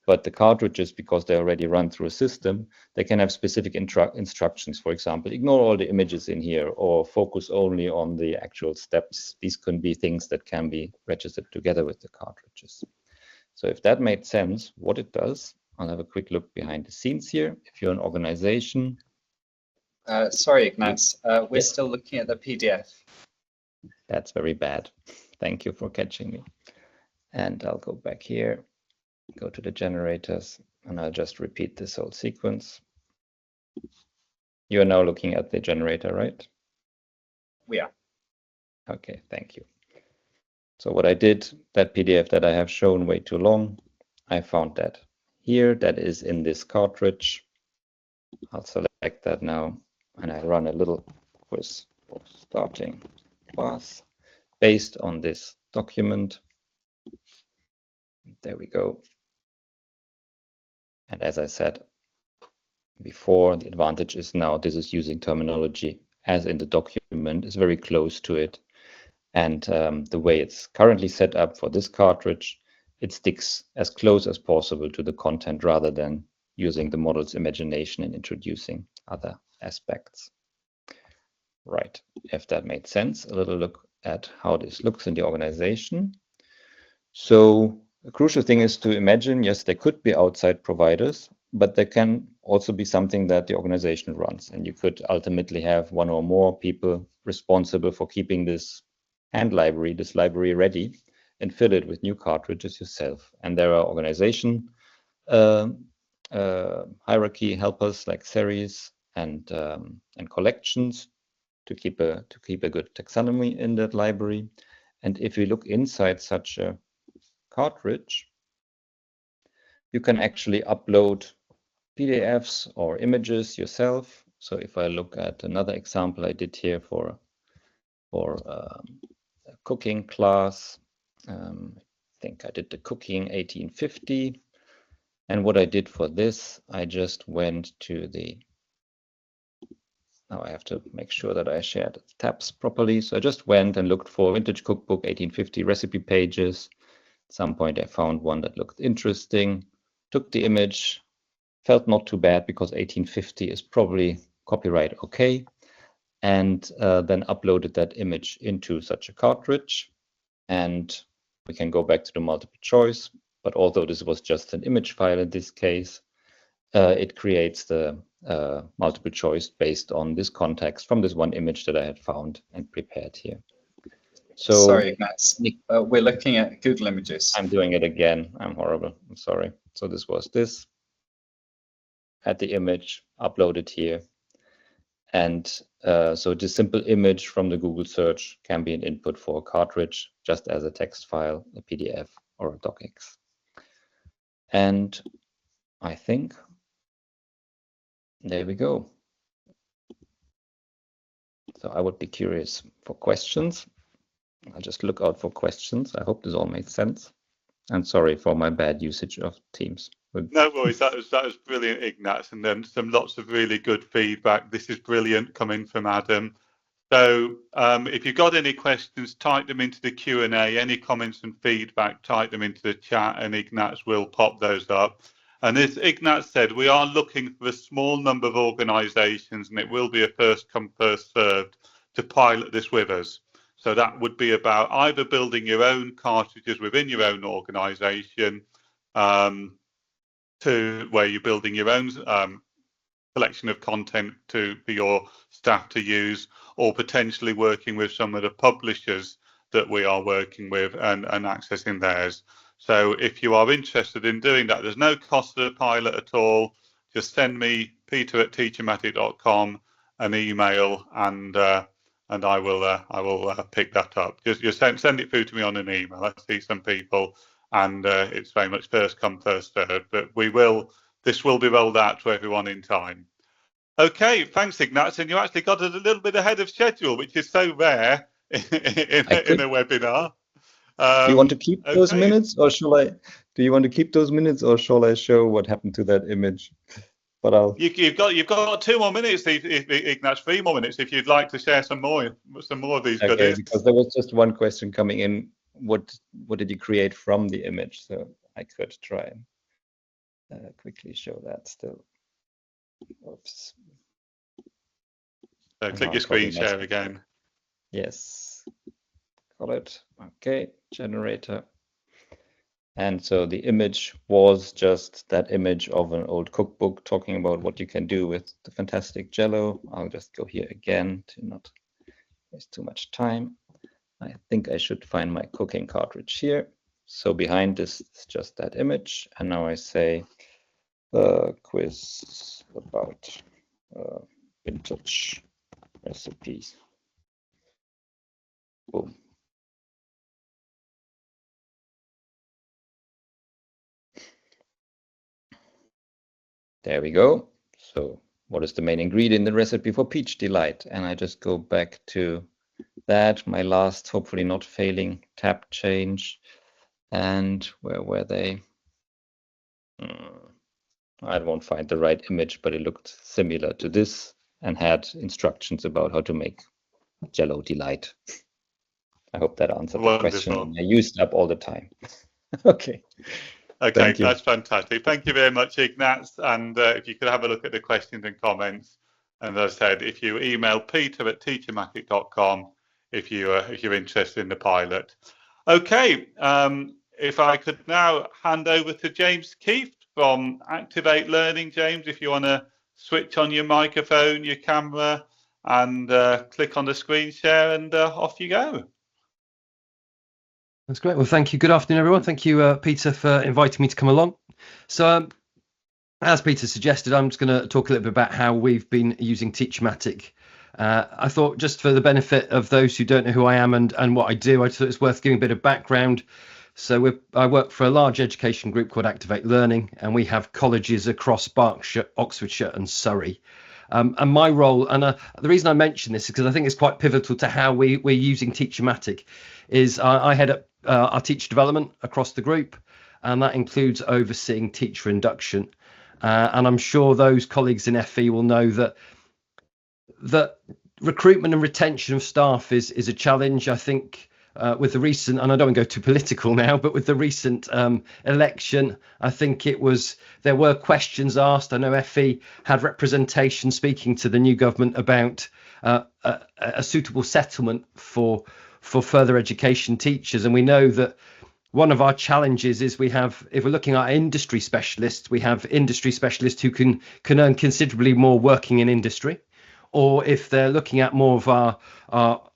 But the cartridges, because they already run through a system, they can have specific instructions. For example, ignore all the images in here or focus only on the actual steps. These can be things that can be registered together with the cartridges. So if that made sense, what it does, I'll have a quick look behind the scenes here. If you're an organization. Sorry, Ignaz, we're still looking at the PDF. That's very bad. Thank you for catching me. And I'll go back here. Go to the generators, and I'll just repeat this whole sequence. You are now looking at the generator, right? We are. Okay, thank you. So what I did, that PDF that I have shown way too long, I found that here, that is in this cartridge. I'll select that now, and I run a little quiz for starting class based on this document. There we go. And as I said before, the advantage is now this is using terminology as in the document, is very close to it. And the way it's currently set up for this cartridge, it sticks as close as possible to the content rather than using the model's imagination and introducing other aspects. Right, if that made sense, a little look at how this looks in the organization. So a crucial thing is to imagine, yes, there could be outside providers, but there can also be something that the organization runs. And you could ultimately have one or more people responsible for keeping this library ready and fill it with new cartridges yourself. And there are organization hierarchy helpers like series and collections to keep a good taxonomy in that library. And if you look inside such a cartridge, you can actually upload PDFs or images yourself. So if I look at another example I did here for a cooking class, I think I did the cooking 1850. And what I did for this, I just went to the, now I have to make sure that I shared the tabs properly. So I just went and looked for vintage cookbook 1850 recipe pages. At some point I found one that looked interesting, took the image, felt not too bad because 1850 is probably copyright okay, and then uploaded that image into such a cartridge. And we can go back to the multiple choice, but although this was just an image file in this case, it creates the multiple choice based on this context from this one image that I had found and prepared here. So sorry, Ignaz, we're looking at Google Images. I'm doing it again. I'm horrible. I'm sorry. So this was this. Had the image uploaded here. And so this simple image from the Google search can be an input for a cartridge, just as a text file, a PDF, or a docx. And I think there we go. So I would be curious for questions. I'll just look out for questions. I hope this all made sense. And sorry for my bad usage of Teams. No worries, that was brilliant, Ignaz, and then lots of really good feedback. This is brilliant coming from Adam. So if you've got any questions, type them into the Q&A. Any comments and feedback, type them into the chat, and Ignaz will pop those up. And as Ignaz said, we are looking for a small number of organisations, and it will be a first come, first served to pilot this with us. So that would be about either building your own cartridges within your own organisation, to where you're building your own collection of content for your staff to use, or potentially working with some of the publishers that we are working with and accessing theirs. So if you are interested in doing that, there's no cost to the pilot at all. Just send me, peter@teachermatic.com, an email, and I will pick that up. Just send it through to me on an email. I see some people, and it's very much first come, first served. But this will be rolled out to everyone in time. Okay, thanks, Ignaz. And you actually got it a little bit ahead of schedule, which is so rare in a webinar. Do you want to keep those minutes, or shall I? Do you want to keep those minutes, or shall I show what happened to that image? But you've got 2 more minutes, Ignaz. 3 more minutes if you'd like to share some more of these goodies. Because there was just one question coming in. What did you create from the image? So I could try and quickly show that still. Oops. Click your screen share again. Yes. Got it. Okay. Generator. And so the image was just that image of an old cookbook talking about what you can do with the fantastic Jello. I'll just go here again to not waste too much time. I think I should find my cooking cartridge here. So behind this is just that image. And now I say quiz about vintage recipes. Boom. There we go. So what is the main ingredient in the recipe for peach delight? And I just go back to that, my last, hopefully not failing tab change. And where were they? I won't find the right image, but it looked similar to this and had instructions about how to make Jello delight. I hope that answered the question. I used up all the time. Okay. Okay, that's fantastic. Thank you very much, Ignaz. And if you could have a look at the questions and comments. And as I said, if you email peter@teachermatic.com if you're interested in the pilot. Okay, if I could now hand over to James Keefe from Activate Learning. James, if you want to switch on your microphone, your camera, and click on the screen share, and off you go. That's great. Well, thank you. Good afternoon, everyone. Thank you, Peter, for inviting me to come along. So, as Peter suggested, I'm just going to talk a little bit about how we've been using TeacherMatic. I thought, just for the benefit of those who don't know who I am and what I do, I thought it's worth giving a bit of background. So I work for a large education group called Activate Learning, and we have colleges across Berkshire, Oxfordshire and Surrey. And my role, and the reason I mention this is because I think it's quite pivotal to how we're using TeacherMatic, is I head up our teacher development across the group, and that includes overseeing teacher induction. And I'm sure those colleagues in FE will know that recruitment and retention of staff is a challenge. I think with the recent, and I don't want to go too political now, but with the recent election, I think there were questions asked. I know FE had representation speaking to the new government about a suitable settlement for further education teachers. And we know that one of our challenges is if we're looking at industry specialists, we have industry specialists who can earn considerably more working in industry. Or if they're looking at more of our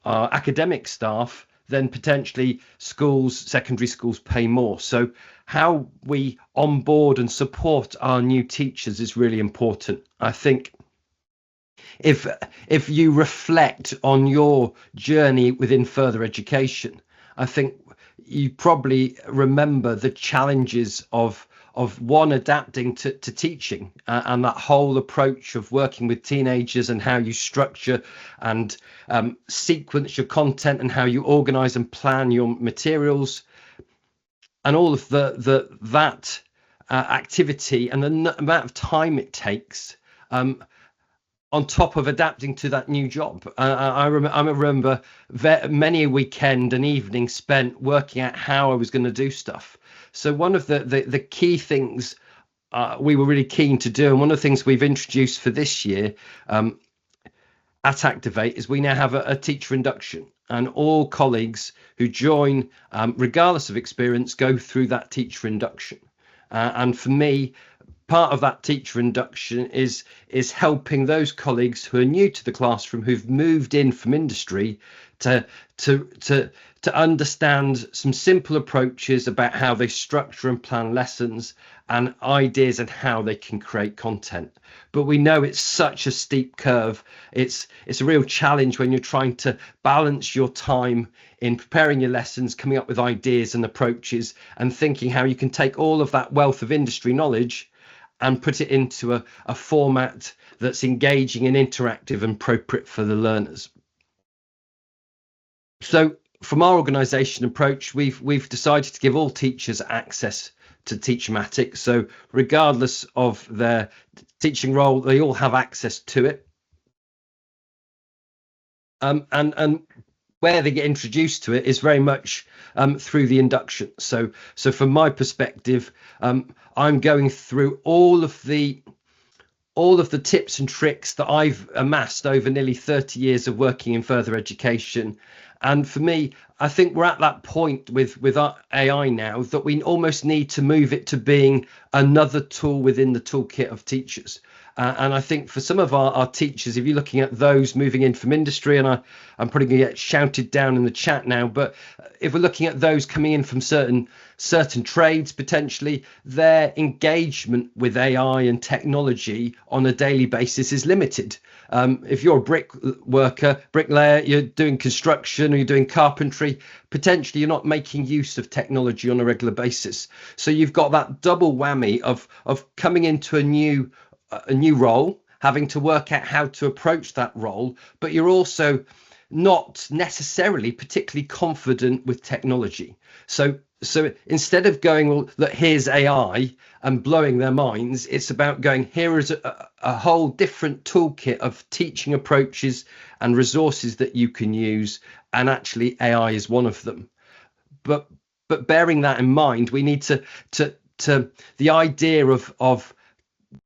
academic staff, then potentially secondary schools pay more. So how we onboard and support our new teachers is really important. I think if you reflect on your journey within further education, I think you probably remember the challenges of one, adapting to teaching and that whole approach of working with teenagers and how you structure and sequence your content and how you organize and plan your materials, and all of that activity and the amount of time it takes on top of adapting to that new job. I remember many a weekend and evening spent working out how I was going to do stuff. So one of the key things we were really keen to do, and one of the things we've introduced for this year at Activate, is we now have a teacher induction, and all colleagues who join, regardless of experience, go through that teacher induction. And for me, part of that teacher induction is helping those colleagues who are new to the classroom, who've moved in from industry, to understand some simple approaches about how they structure and plan lessons and ideas and how they can create content. But we know it's such a steep curve. It's a real challenge when you're trying to balance your time in preparing your lessons, coming up with ideas and approaches, and thinking how you can take all of that wealth of industry knowledge and put it into a format that's engaging and interactive and appropriate for the learners. So from our organisation approach, we've decided to give all teachers access to TeacherMatic. So regardless of their teaching role, they all have access to it. And where they get introduced to it is very much through the induction. So from my perspective, I'm going through all of the tips and tricks that I've amassed over nearly 30 years of working in further education. And for me, I think we're at that point with our AI now that we almost need to move it to being another tool within the toolkit of teachers. And I think for some of our teachers, if you're looking at those moving in from industry, and I'm probably going to get shouted down in the chat now, but if we're looking at those coming in from certain trades, potentially their engagement with AI and technology on a daily basis is limited. If you're a bricklayer, you're doing construction or you're doing carpentry, potentially you're not making use of technology on a regular basis. So you've got that double whammy of coming into a new role, having to work out how to approach that role, but you're also not necessarily particularly confident with technology. So instead of going, well, look, here's AI and blowing their minds, it's about going, here is a whole different toolkit of teaching approaches and resources that you can use, and actually AI is one of them. But bearing that in mind, we need to the idea of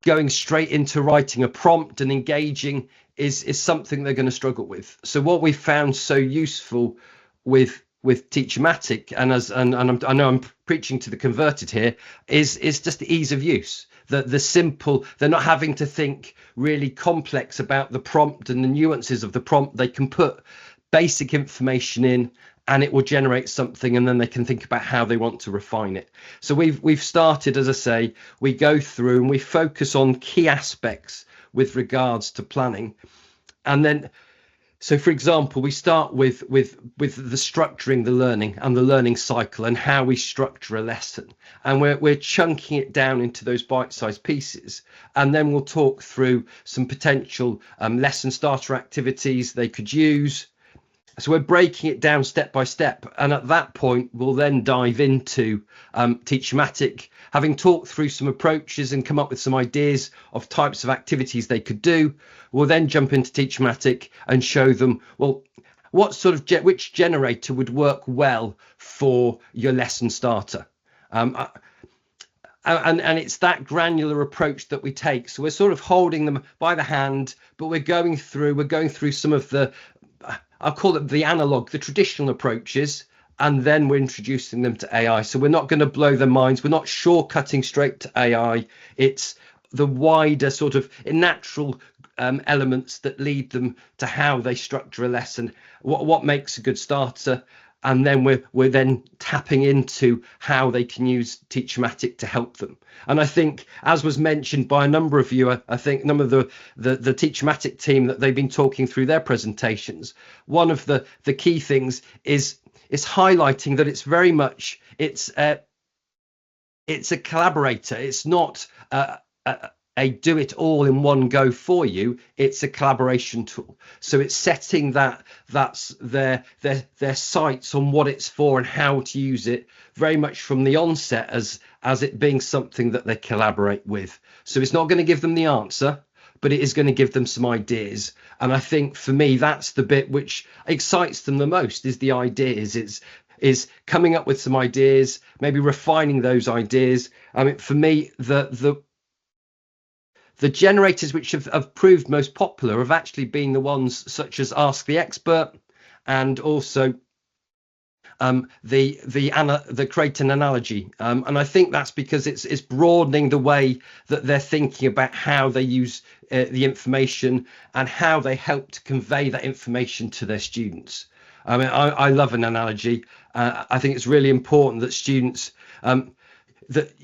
going straight into writing a prompt and engaging is something they're going to struggle with. So what we found so useful with TeacherMatic, and I know I'm preaching to the converted here, is just the ease of use. The simple, they're not having to think really complex about the prompt and the nuances of the prompt. They can put basic information in and it will generate something, and then they can think about how they want to refine it. So we've started, as I say, we go through and we focus on key aspects with regards to planning. And then, so for example, we start with the structuring the learning and the learning cycle and how we structure a lesson. And we're chunking it down into those bite-sized pieces. And then we'll talk through some potential lesson starter activities they could use. So we're breaking it down step by step. And at that point, we'll then dive into TeacherMatic, having talked through some approaches and come up with some ideas of types of activities they could do. We'll then jump into TeacherMatic and show them, well, what sort of which generator would work well for your lesson starter. And it's that granular approach that we take. So we're sort of holding them by the hand, but we're going through some of the, I'll call it the analog, the traditional approaches, and then we're introducing them to AI. So we're not going to blow their minds. We're not shortcutting straight to AI. It's the wider sort of natural elements that lead them to how they structure a lesson, what makes a good starter, and then we're then tapping into how they can use TeacherMatic to help them. And I think, as was mentioned by a number of you, I think some of the TeacherMatic team, that they've been talking through their presentations, one of the key things is highlighting that it's very much it's a collaborator. It's not a do it all in one go for you. It's a collaboration tool. So it's setting that's their sights on what it's for and how to use it very much from the onset as it being something that they collaborate with. So it's not going to give them the answer, but it is going to give them some ideas. And I think for me, that's the bit which excites them the most, is the ideas. Is coming up with some ideas, maybe refining those ideas. I mean, for me, the generators which have proved most popular have actually been the ones such as Ask the Expert, and also the Create an Analogy. And I think that's because it's broadening the way that they're thinking about how they use the information and how they help to convey that information to their students. I mean, I love an analogy. I think it's really important that students that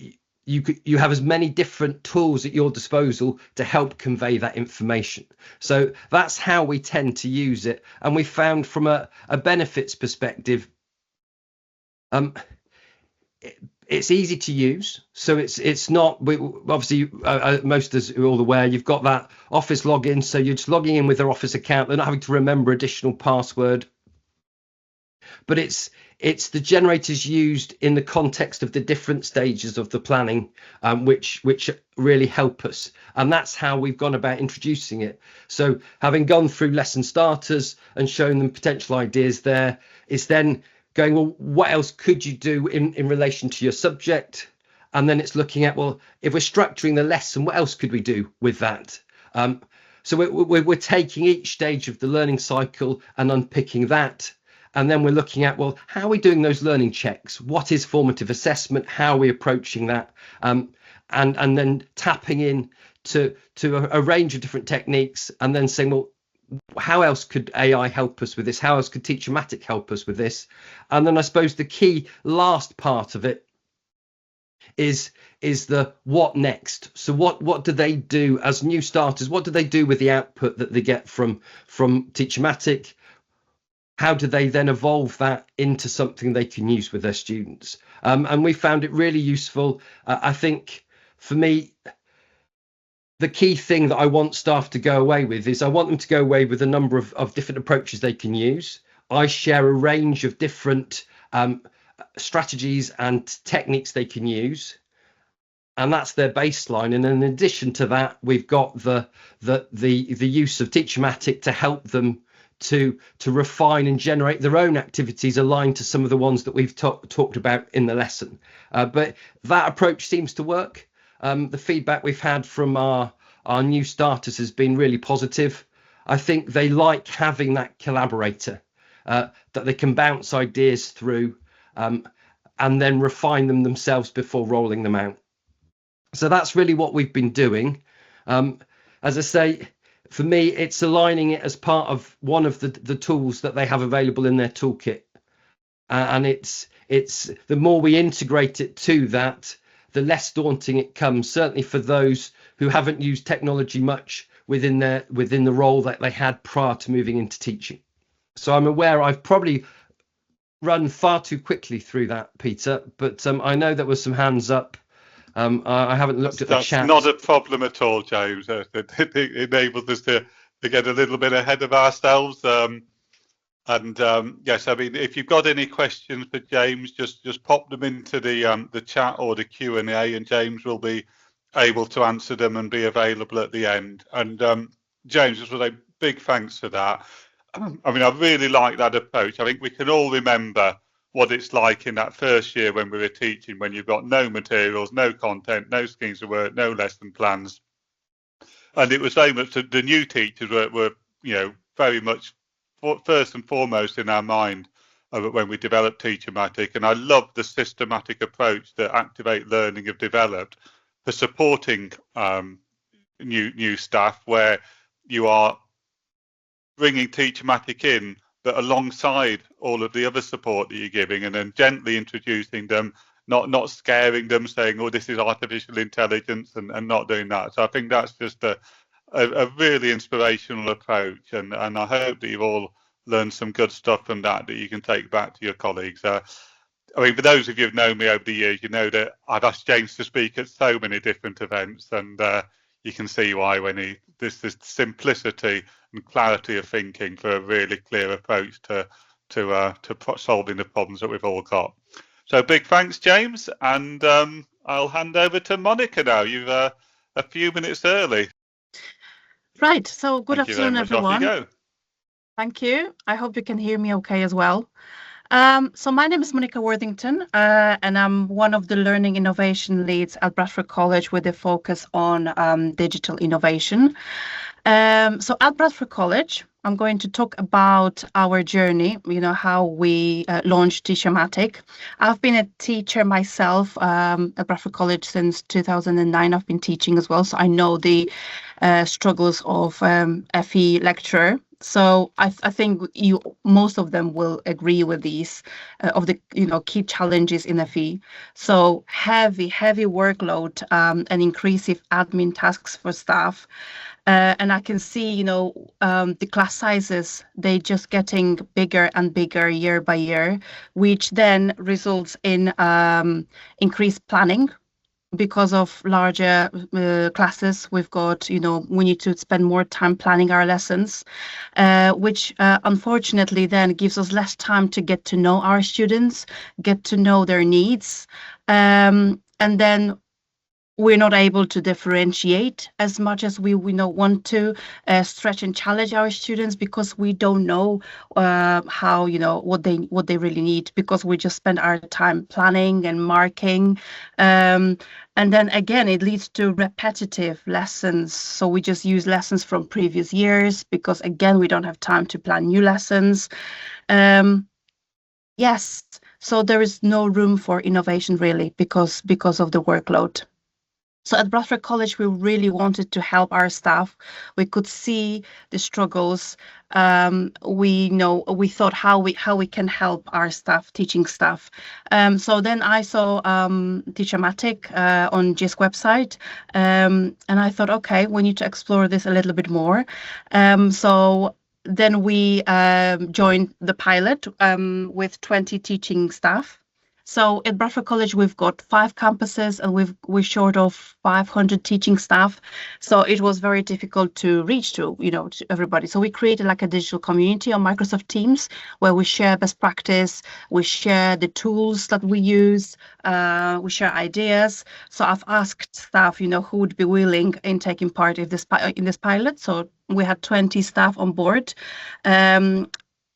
you have as many different tools at your disposal to help convey that information. So that's how we tend to use it. And we found from a benefits perspective, it's easy to use. So it's not, obviously, most of us are all aware, you've got that Office login. So you're just logging in with their Office account. They're not having to remember additional password. But it's the generators used in the context of the different stages of the planning, which really help us. And that's how we've gone about introducing it. So having gone through lesson starters and shown them potential ideas there, it's then going, well, what else could you do in relation to your subject? And then it's looking at, well, if we're structuring the lesson, what else could we do with that? So we're taking each stage of the learning cycle and unpicking that. And then we're looking at, well, how are we doing those learning checks? What is formative assessment? How are we approaching that? And then tapping in to a range of different techniques, and then saying, well, how else could AI help us with this? How else could TeacherMatic help us with this? And then I suppose the key last part of it is the what next. So what do they do as new starters? What do they do with the output that they get from TeacherMatic? How do they then evolve that into something they can use with their students? And we found it really useful. I think for me, the key thing that I want staff to go away with is I want them to go away with a number of different approaches they can use. I share a range of different strategies and techniques they can use, and that's their baseline. And in addition to that, we've got the use of TeacherMatic to help them to refine and generate their own activities aligned to some of the ones that we've talked about in the lesson. But that approach seems to work. The feedback we've had from our new starters has been really positive. I think they like having that collaborator that they can bounce ideas through and then refine them themselves before rolling them out. So that's really what we've been doing. As I say, for me, it's aligning it as part of one of the tools that they have available in their toolkit. And it's the more we integrate it to that, the less daunting it comes, certainly for those who haven't used technology much within the role that they had prior to moving into teaching. So I'm aware I've probably run far too quickly through that, Peter, but I know there were some hands up. I haven't looked at the chat. That's not a problem at all, James. It enables us to get a little bit ahead of ourselves. Yes, I mean, if you've got any questions for James, just pop them into the chat or the Q&A, and James will be able to answer them and be available at the end. And James, just a big thanks for that. I mean, I really like that approach. I think we can all remember what it's like in that first year when we were teaching, when you've got no materials, no content, no schemes of work, no lesson plans. And it was very much the new teachers were very much first and foremost in our mind when we developed TeacherMatic. And I love the systematic approach that Activate Learning have developed for supporting new staff, where you are bringing TeacherMatic in, but alongside all of the other support that you're giving, and then gently introducing them, not scaring them, saying, oh, this is artificial intelligence, and not doing that. So I think that's just a really inspirational approach, and I hope that you've all learned some good stuff from that you can take back to your colleagues. I mean, for those of you who've known me over the years, you know that I've asked James to speak at so many different events, and you can see why when this simplicity and clarity of thinking for a really clear approach to solving the problems that we've all got. So big thanks, James, and I'll hand over to Monica now. You've a few minutes early. Right. So good afternoon, everyone. Off you go. Thank you. I hope you can hear me okay as well. So my name is Monica Worthington, and I'm one of the learning innovation leads at Bradford College with a focus on digital innovation. So at Bradford College, I'm going to talk about our journey, how we launched TeacherMatic. I've been a teacher myself at Bradford College since 2009. I've been teaching as well, so I know the struggles of FE lecturer. So I think most of them will agree with these of the key challenges in FE. So heavy workload and increasing admin tasks for staff. And I can see, the class sizes, they just getting bigger and bigger year by year, which then results in increased planning. Because of larger classes, we've got, we need to spend more time planning our lessons, which unfortunately then gives us less time to get to know our students, get to know their needs, and then we're not able to differentiate as much as we want to stretch and challenge our students, because we don't know how what they really need, because we just spend our time planning and marking, and then again it leads to repetitive lessons. So we just use lessons from previous years, because again we don't have time to plan new lessons. Yes, so there is no room for innovation really because of the workload. So at Bradford College, we really wanted to help our staff. We could see the struggles. We thought how we can help our staff, teaching staff. So then I saw TeacherMatic on GISC website, and I thought, okay, we need to explore this a little bit more. So then we joined the pilot with 20 teaching staff. So at Bradford College, we've got 5 campuses and we're short of 500 teaching staff. So it was very difficult to reach to everybody. So we created like a digital community on Microsoft Teams where we share best practice, we share the tools that we use, we share ideas. So I've asked staff, who would be willing in taking part in this pilot. So we had 20 staff on board.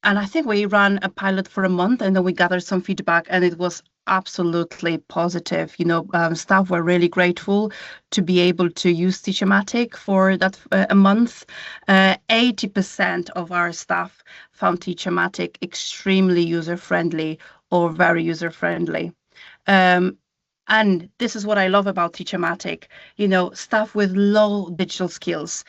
And I think we ran a pilot for a month and then we gathered some feedback and it was absolutely positive. Staff were really grateful to be able to use TeacherMatic for that a month. 80% of our staff found TeacherMatic extremely user-friendly or very user-friendly. And this is what I love about TeacherMatic. Staff with low digital skills,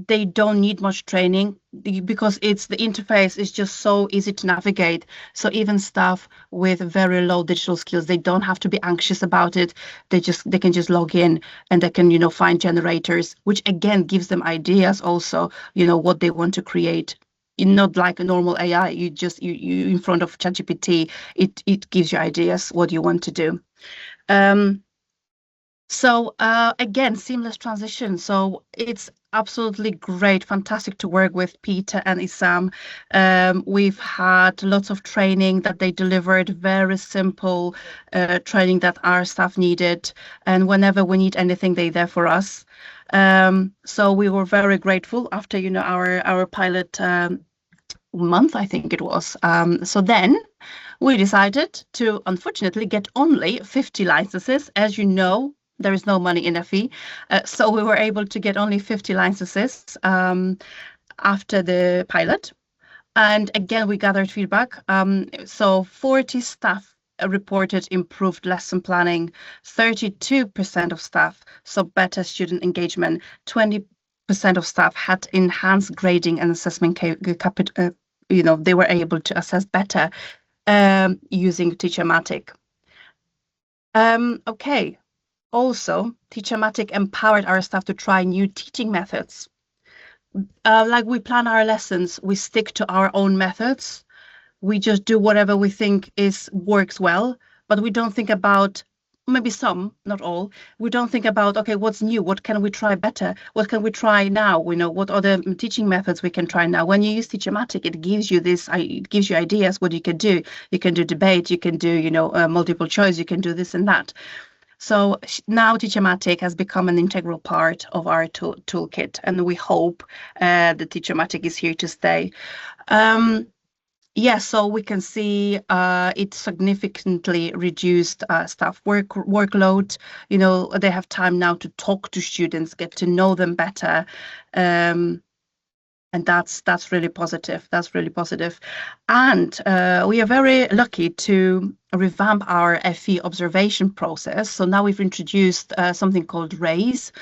they don't need much training because the interface is just so easy to navigate. So even staff with very low digital skills, they don't have to be anxious about it. They can just log in and they can, find generators, which again gives them ideas also, what they want to create. Not like a normal AI, you in front of ChatGPT, it gives you ideas what you want to do. So again, seamless transition. So it's absolutely great, fantastic to work with Peter and Isam. We've had lots of training that they delivered, very simple training that our staff needed. And whenever we need anything, they're there for us. So we were very grateful after, our pilot month, I think it was. So then we decided to, unfortunately, get only 50 licenses. As you know, there is no money in FE. So we were able to get only 50 licenses after the pilot. And again, we gathered feedback. So 40 staff reported improved lesson planning, 32% of staff saw better student engagement, 20% of staff had enhanced grading and assessment they were able to assess better using TeacherMatic. Okay. Also, TeacherMatic empowered our staff to try new teaching methods. Like we plan our lessons, we stick to our own methods. We just do whatever we think works well, but we don't think about, maybe some, not all, we don't think about, okay, what's new? What can we try better? What can we try now? What other teaching methods we can try now? When you use TeacherMatic, it gives you ideas what you can do. You can do debate, you can do, multiple choice, you can do this and that. So now TeacherMatic has become an integral part of our toolkit, and we hope that TeacherMatic is here to stay. So we can see it significantly reduced staff workload. They have time now to talk to students, get to know them better. And that's really positive. That's really positive. And we are very lucky to revamp our FE observation process. So now we've introduced something called RAISE,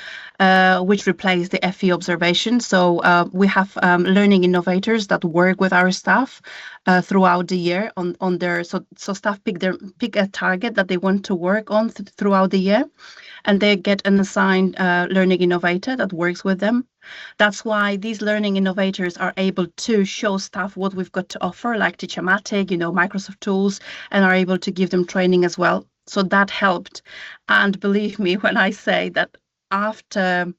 which replaced the FE observation. So we have learning innovators that work with our staff throughout the year on their, so staff pick a target that they want to work on throughout the year, and they get an assigned learning innovator that works with them. That's why these learning innovators are able to show staff what we've got to offer, like TeacherMatic, Microsoft tools, and are able to give them training as well. So that helped. And believe me when I say that after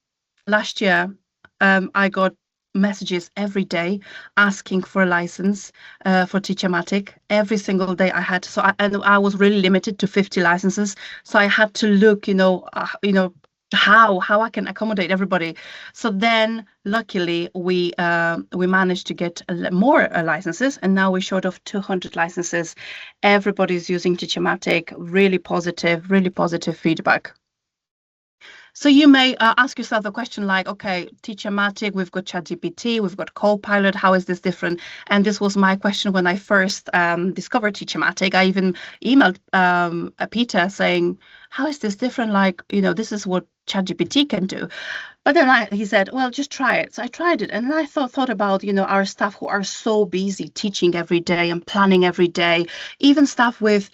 last year, I got messages every day asking for a license for TeacherMatic. Every single day I had. So I was really limited to 50 licenses. So I had to look, how I can accommodate everybody. So then luckily we managed to get more licenses, and now we're short of 200 licenses. Everybody's using TeacherMatic. Really positive feedback. So you may ask yourself a question like, okay, TeacherMatic, we've got ChatGPT, we've got Copilot, how is this different? And this was my question when I first discovered TeacherMatic. I even emailed Peter saying, how is this different? Like, this is what ChatGPT can do. But then he said, well, just try it. So I tried it, and then I thought about, our staff who are so busy teaching every day and planning every day, even staff with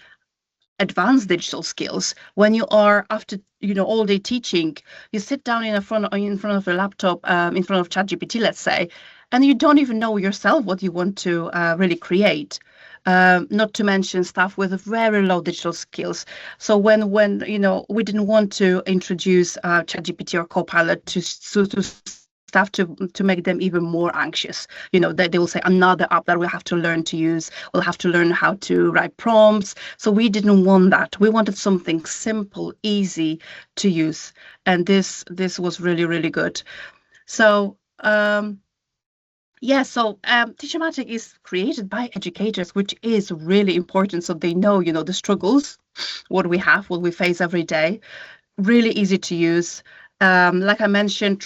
advanced digital skills. When you are after all day teaching, you sit down in front of a laptop, in front of ChatGPT, let's say, and you don't even know yourself what you want to really create. not to mention staff with very low digital skills. So when we didn't want to introduce ChatGPT or Copilot to staff to make them even more anxious. They will say another app that we'll have to learn to use. We'll have to learn how to write prompts. So we didn't want that. We wanted something simple, easy to use, and this was really, really good. So TeacherMatic is created by educators, which is really important, so they know the struggles, what we face every day. Really easy to use. Like I mentioned,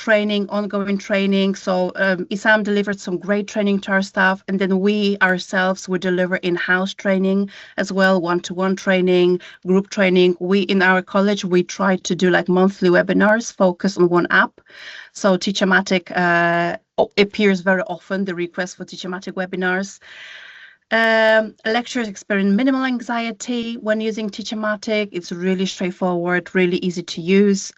ongoing training. So Isam delivered some great training to our staff, and then we ourselves would deliver in-house training as well, one-to-one training, group training. We in our college, we try to do like monthly webinars focused on one app. So TeacherMatic appears very often, the request for TeacherMatic webinars. Lectures experience minimal anxiety when using TeacherMatic. It's really straightforward, really easy to use.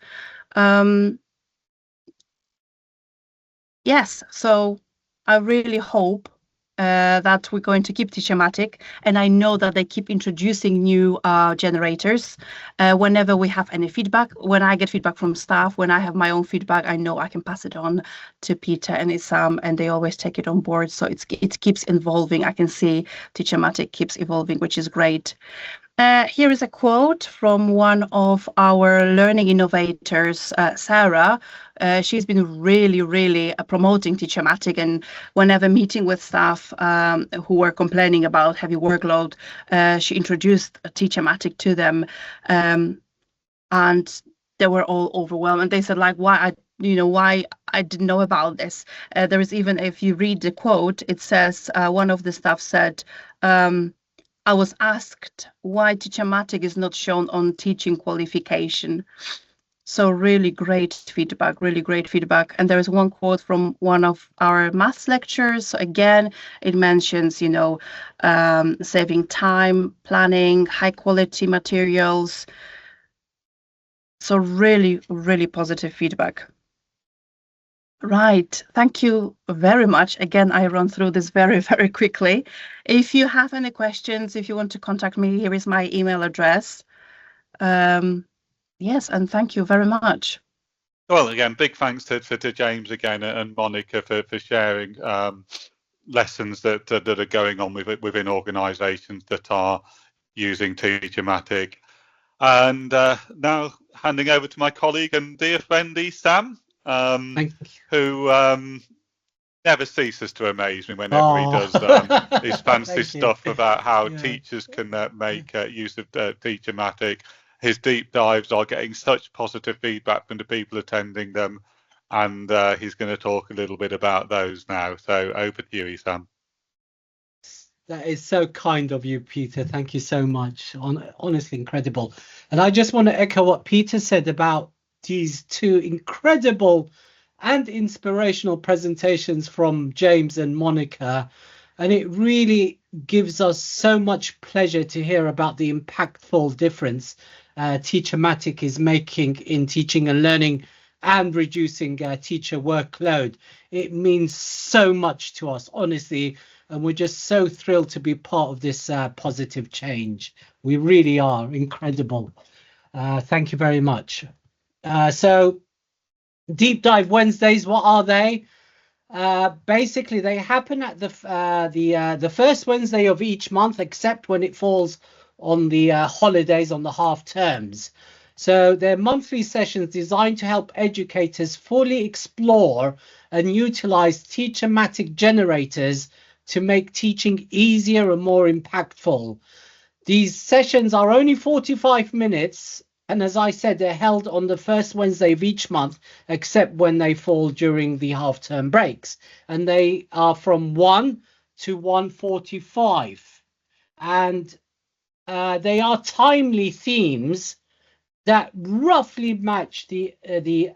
Yes, so I really hope that we're going to keep TeacherMatic, and I know that they keep introducing new generators whenever we have any feedback. When I get feedback from staff, when I have my own feedback, I know I can pass it on to Peter and Isam, and they always take it on board. So it keeps evolving. I can see TeacherMatic keeps evolving, which is great. Here is a quote from one of our learning innovators, Sarah. She's been really, really promoting TeacherMatic, and whenever meeting with staff who were complaining about heavy workload, she introduced TeacherMatic to them, and they were all overwhelmed. And they said, like, why I didn't know about this. There is even, if you read the quote, it says, one of the staff said, I was asked why TeacherMatic is not shown on teaching qualification. So really great feedback, really great feedback. And there is one quote from one of our maths lectures. So again, it mentions, saving time, planning, high quality materials. So really, really positive feedback. Right, thank you very much. Again, I run through this very, very quickly. If you have any questions, if you want to contact me, here is my email address. Yes, and thank you very much. Well, again, big thanks to James again and Monica for sharing lessons that are going on within organisations that are using TeacherMatic. And now handing over to my colleague and dear friend Isam. Who never ceases to amaze me whenever he does his fancy stuff about how teachers can make use of TeacherMatic. His deep dives are getting such positive feedback from the people attending them, and he's going to talk a little bit about those now. So over to you, Isam. That is so kind of you, Peter. Thank you so much. Honestly, incredible. And I just want to echo what Peter said about these two incredible and inspirational presentations from James and Monica, and it really gives us so much pleasure to hear about the impactful difference TeacherMatic is making in teaching and learning and reducing teacher workload. It means so much to us, honestly, and we're just so thrilled to be part of this positive change. We really are incredible. Thank you very much. So Deep Dive Wednesdays, what are they? Basically, they happen at the first Wednesday of each month, except when it falls on the holidays, on the half terms. So they're monthly sessions designed to help educators fully explore and utilize TeacherMatic generators to make teaching easier and more impactful. These sessions are only 45 minutes. And as I said, they're held on the first Wednesday of each month, except when they fall during the half-term breaks. And they are from 1 to 1:45. And they are timely themes that roughly match the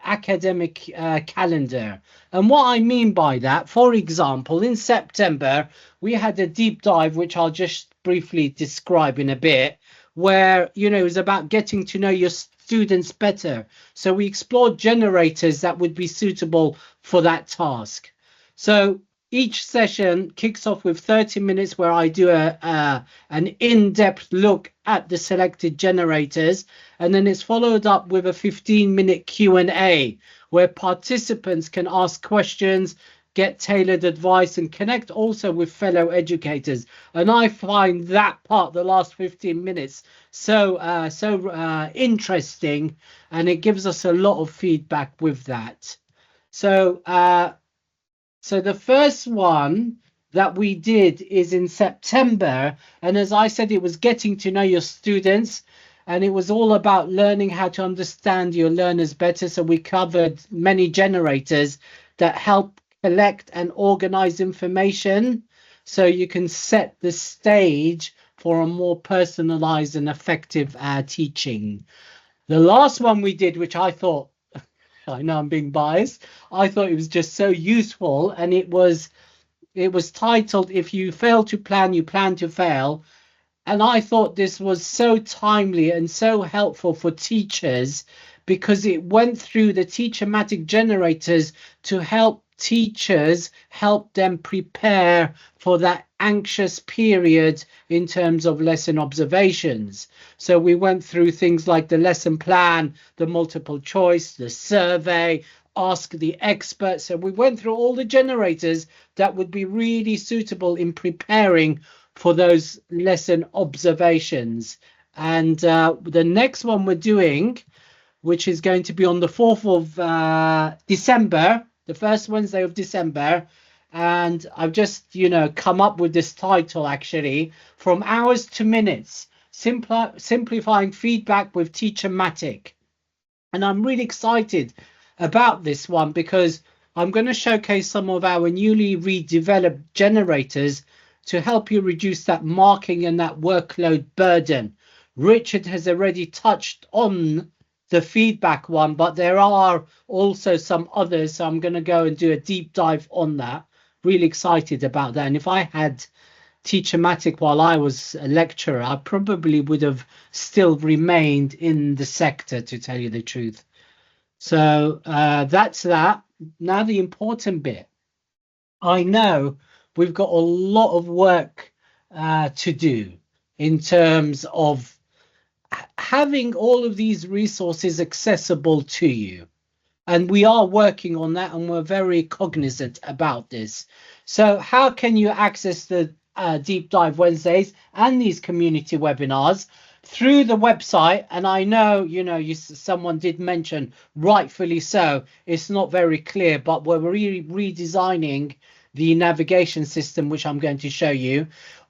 academic calendar. And what I mean by that, for example, in September, we had a deep dive, which I'll just briefly describe in a bit, where, it was about getting to know your students better. So we explored generators that would be suitable for that task. So each session kicks off with 30 minutes where I do an in-depth look at the selected generators, and then it's followed up with a 15-minute Q&A where participants can ask questions, get tailored advice, and connect also with fellow educators. And I find that part, the last 15 minutes, so interesting, and it gives us a lot of feedback with that. So the first one that we did is in September, and as I said, it was getting to know your students, and it was all about learning how to understand your learners better. So we covered many generators that help collect and organize information so you can set the stage for a more personalized and effective teaching. The last one we did, which I thought, I know I'm being biased, I thought it was just so useful, and it was titled "If You Fail to Plan, You Plan to Fail." And I thought this was so timely and so helpful for teachers because it went through the TeacherMatic generators to help teachers, help them prepare for that anxious period in terms of lesson observations. So we went through things like the lesson plan, the multiple choice, the survey, ask the experts. So we went through all the generators that would be really suitable in preparing for those lesson observations. And the next one we're doing, which is going to be on the 4th of December, the first Wednesday of December, and I've just come up with this title actually, From Hours to Minutes, Simplifying Feedback with TeacherMatic. And I'm really excited about this one because I'm going to showcase some of our newly redeveloped generators to help you reduce that marking and that workload burden. Richard has already touched on the feedback one, but there are also some others, so I'm going to go and do a deep dive on that. Really excited about that. And if I had TeacherMatic while I was a lecturer, I probably would have still remained in the sector, to tell you the truth. So that's that. Now the important bit. I know we've got a lot of work to do in terms of having all of these resources accessible to you. And we are working on that, and we're very cognizant about this. So how can you access the Deep Dive Wednesdays and these community webinars? Through the website. And I know, someone did mention, rightfully so, it's not very clear, but we're really redesigning the navigation system, which I'm going to show you.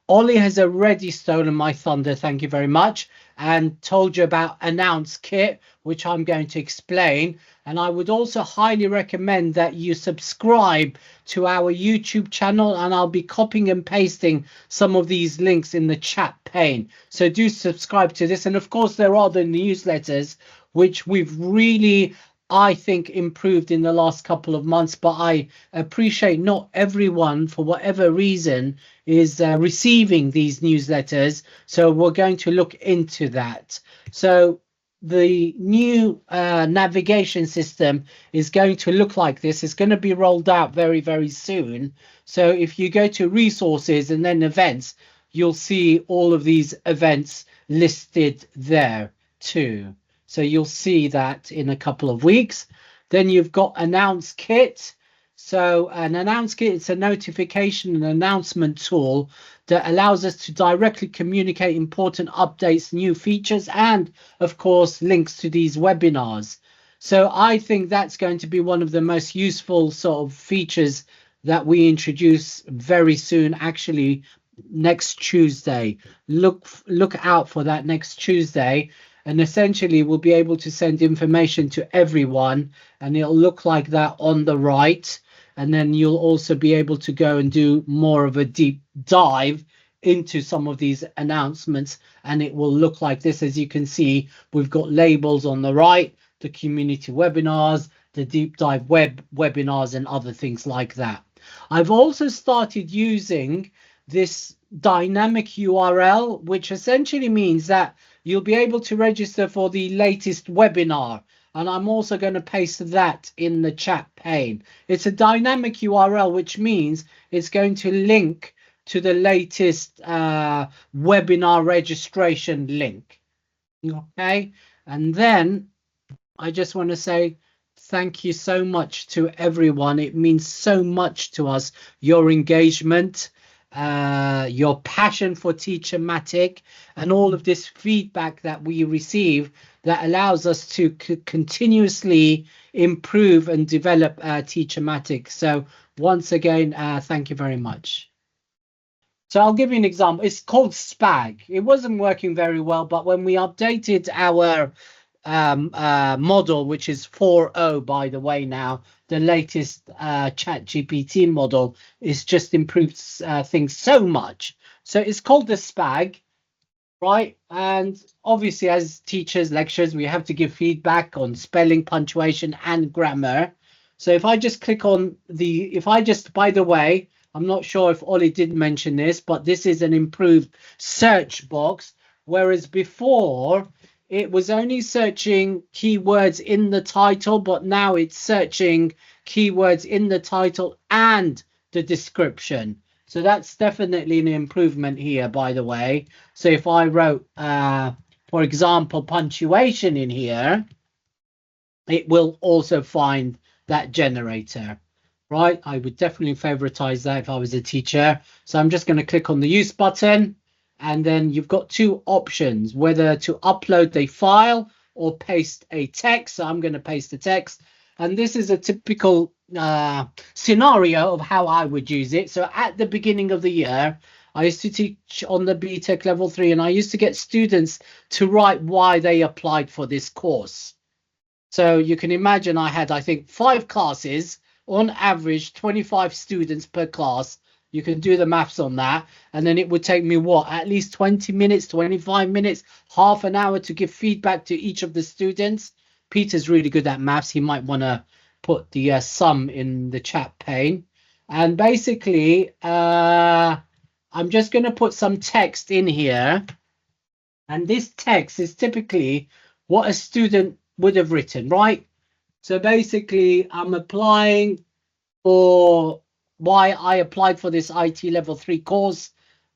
Ollie has already stolen my thunder, thank you very much, and told you about Announce Kit, which I'm going to explain. And I would also highly recommend that you subscribe to our YouTube channel, and I'll be copying and pasting some of these links in the chat pane. So do subscribe to this. And of course, there are the newsletters, which we've really, I think, improved in the last couple of months, but I appreciate not everyone, for whatever reason, is receiving these newsletters. So we're going to look into that. So the new navigation system is going to look like this. It's going to be rolled out very, very soon. So if you go to resources and then events, you'll see all of these events listed there too. So you'll see that in a couple of weeks. Then you've got Announce Kit. So an Announce Kit, it's a notification and announcement tool that allows us to directly communicate important updates, new features, and of course, links to these webinars. So I think that's going to be one of the most useful sort of features that we introduce very soon, actually next Tuesday. Look out for that next Tuesday. And essentially, we'll be able to send information to everyone, and it'll look like that on the right. And then you'll also be able to go and do more of a deep dive into some of these announcements, and it will look like this. As you can see, we've got labels on the right, the community webinars, the deep dive webinars, and other things like that. I've also started using this dynamic URL, which essentially means that you'll be able to register for the latest webinar. and I'm also going to paste that in the chat pane. It's a dynamic URL, which means it's going to link to the latest webinar registration link. Okay, and then I just want to say thank you so much to everyone. It means so much to us, your engagement, your passion for TeacherMatic, and all of this feedback that we receive that allows us to continuously improve and develop TeacherMatic. So once again, thank you very much. So I'll give you an example. It's called SPAG. It wasn't working very well, but when we updated our model, which is 4.0, by the way, now the latest ChatGPT model is just improved things so much. So it's called the SPAG, right? And obviously, as teachers, lecturers, we have to give feedback on spelling, punctuation, and grammar. So if I just click on the, by the way, I'm not sure if Ollie did mention this, but this is an improved search box, whereas before it was only searching keywords in the title, but now it's searching keywords in the title and the description. So that's definitely an improvement here, by the way. So if I wrote, for example, punctuation in here, it will also find that generator. Right, I would definitely favoritize that if I was a teacher. So I'm just going to click on the use button, and then you've got two options, whether to upload the file or paste a text. So I'm going to paste the text, and this is a typical scenario of how I would use it. So at the beginning of the year, I used to teach on the BTEC level 3, and I used to get students to write why they applied for this course. So you can imagine I had, I think, 5 classes. On average, 25 students per class. You can do the maths on that. And then it would take me, what, at least 20 minutes, 25 minutes, half an hour to give feedback to each of the students. Peter's really good at maths. He might want to put the sum in the chat pane. And basically, I'm just going to put some text in here. And this text is typically what a student would have written, right? So basically, I'm applying for why I applied for this IT level 3 course,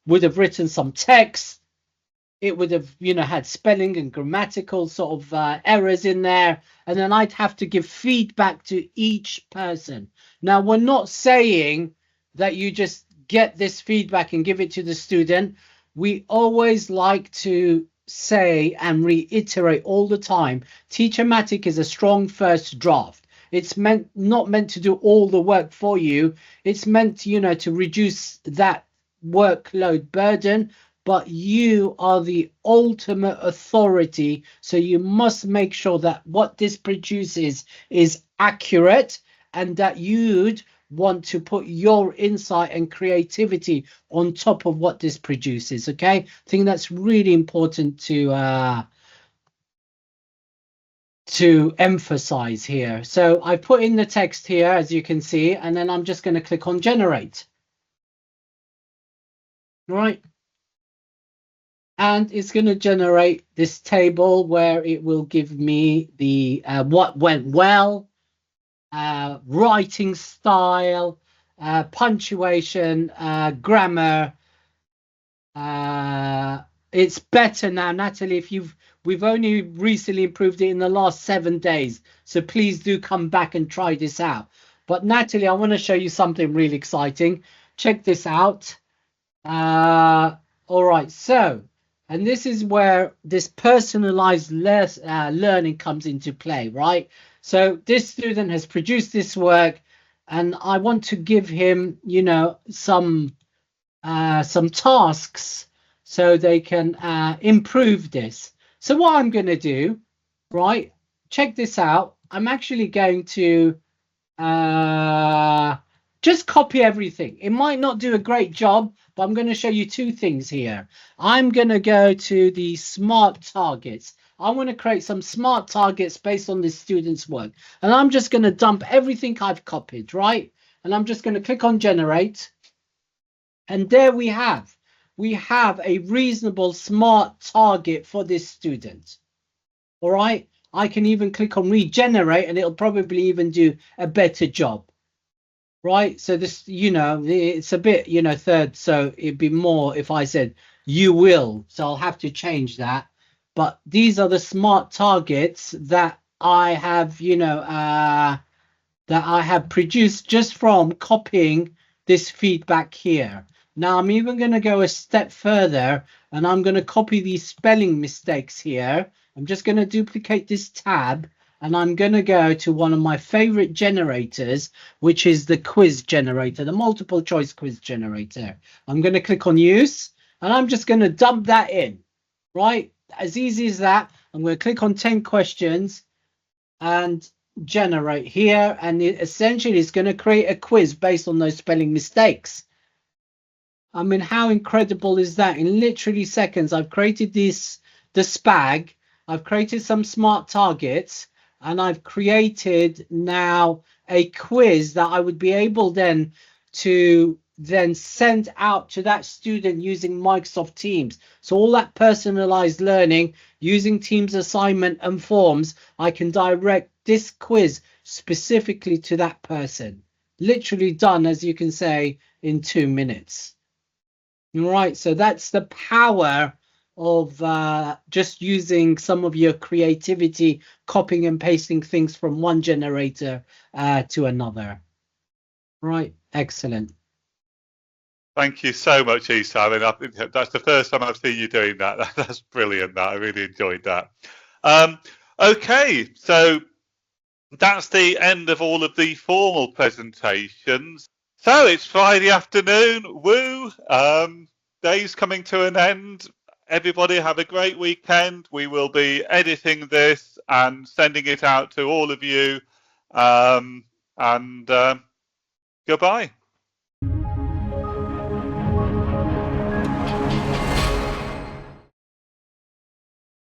would have written some text. It would have, had spelling and grammatical sort of errors in there. And then I'd have to give feedback to each person. Now, we're not saying that you just get this feedback and give it to the student. We always like to say and reiterate all the time, TeacherMatic is a strong first draft. It's not meant to do all the work for you. It's meant, to reduce that workload burden, but you are the ultimate authority. So you must make sure that what this produces is accurate, and that you'd want to put your insight and creativity on top of what this produces. Okay, I think that's really important to emphasize here. So I put in the text here, as you can see, and then I'm just going to click on generate. Right, and it's going to generate this table where it will give me the what went well, writing style, punctuation, grammar. It's better now, Natalie. We've only recently improved it in the last 7 days, so please do come back and try this out. But Natalie, I want to show you something really exciting. Check this out. All right, so, and this is where this personalized learning comes into play, right? So this student has produced this work, and I want to give him, some tasks so they can improve this. So what I'm going to do, right, check this out. I'm actually going to just copy everything. It might not do a great job, but I'm going to show you 2 things here. I'm going to go to the smart targets. I want to create some smart targets based on this student's work. And I'm just going to dump everything I've copied, right? And I'm just going to click on generate. And there we have a reasonable smart target for this student. All right. I can even click on regenerate and it'll probably even do a better job. Right, so this, it's a bit, third, so it'd be more if I said you will, so I'll have to change that. But these are the smart targets that I have, that I have produced just from copying this feedback here. Now I'm even going to go a step further and I'm going to copy these spelling mistakes here. I'm just going to duplicate this tab. And I'm going to go to one of my favorite generators, which is the quiz generator, the multiple choice quiz generator. I'm going to click on use and I'm just going to dump that in, right? As easy as that. I'm going to click on 10 questions and generate here. And it essentially is going to create a quiz based on those spelling mistakes. I mean, how incredible is that? In literally seconds, I've created the SPAG. I've created some smart targets. And I've created now a quiz that I would be able then to send out to that student using Microsoft Teams. So all that personalized learning using Teams assignment and forms, I can direct this quiz specifically to that person. Literally done, as you can say, in 2 minutes. All right, so that's the power of just using some of your creativity, copying and pasting things from one generator to another. Right, excellent. Thank you so much, Isa. I mean, that's the first time I've seen you doing that. That's brilliant. That I really enjoyed that. Okay, so that's the end of all of the formal presentations. So it's Friday afternoon. Woo! Day's coming to an end. Everybody have a great weekend. We will be editing this and sending it out to all of you. Goodbye.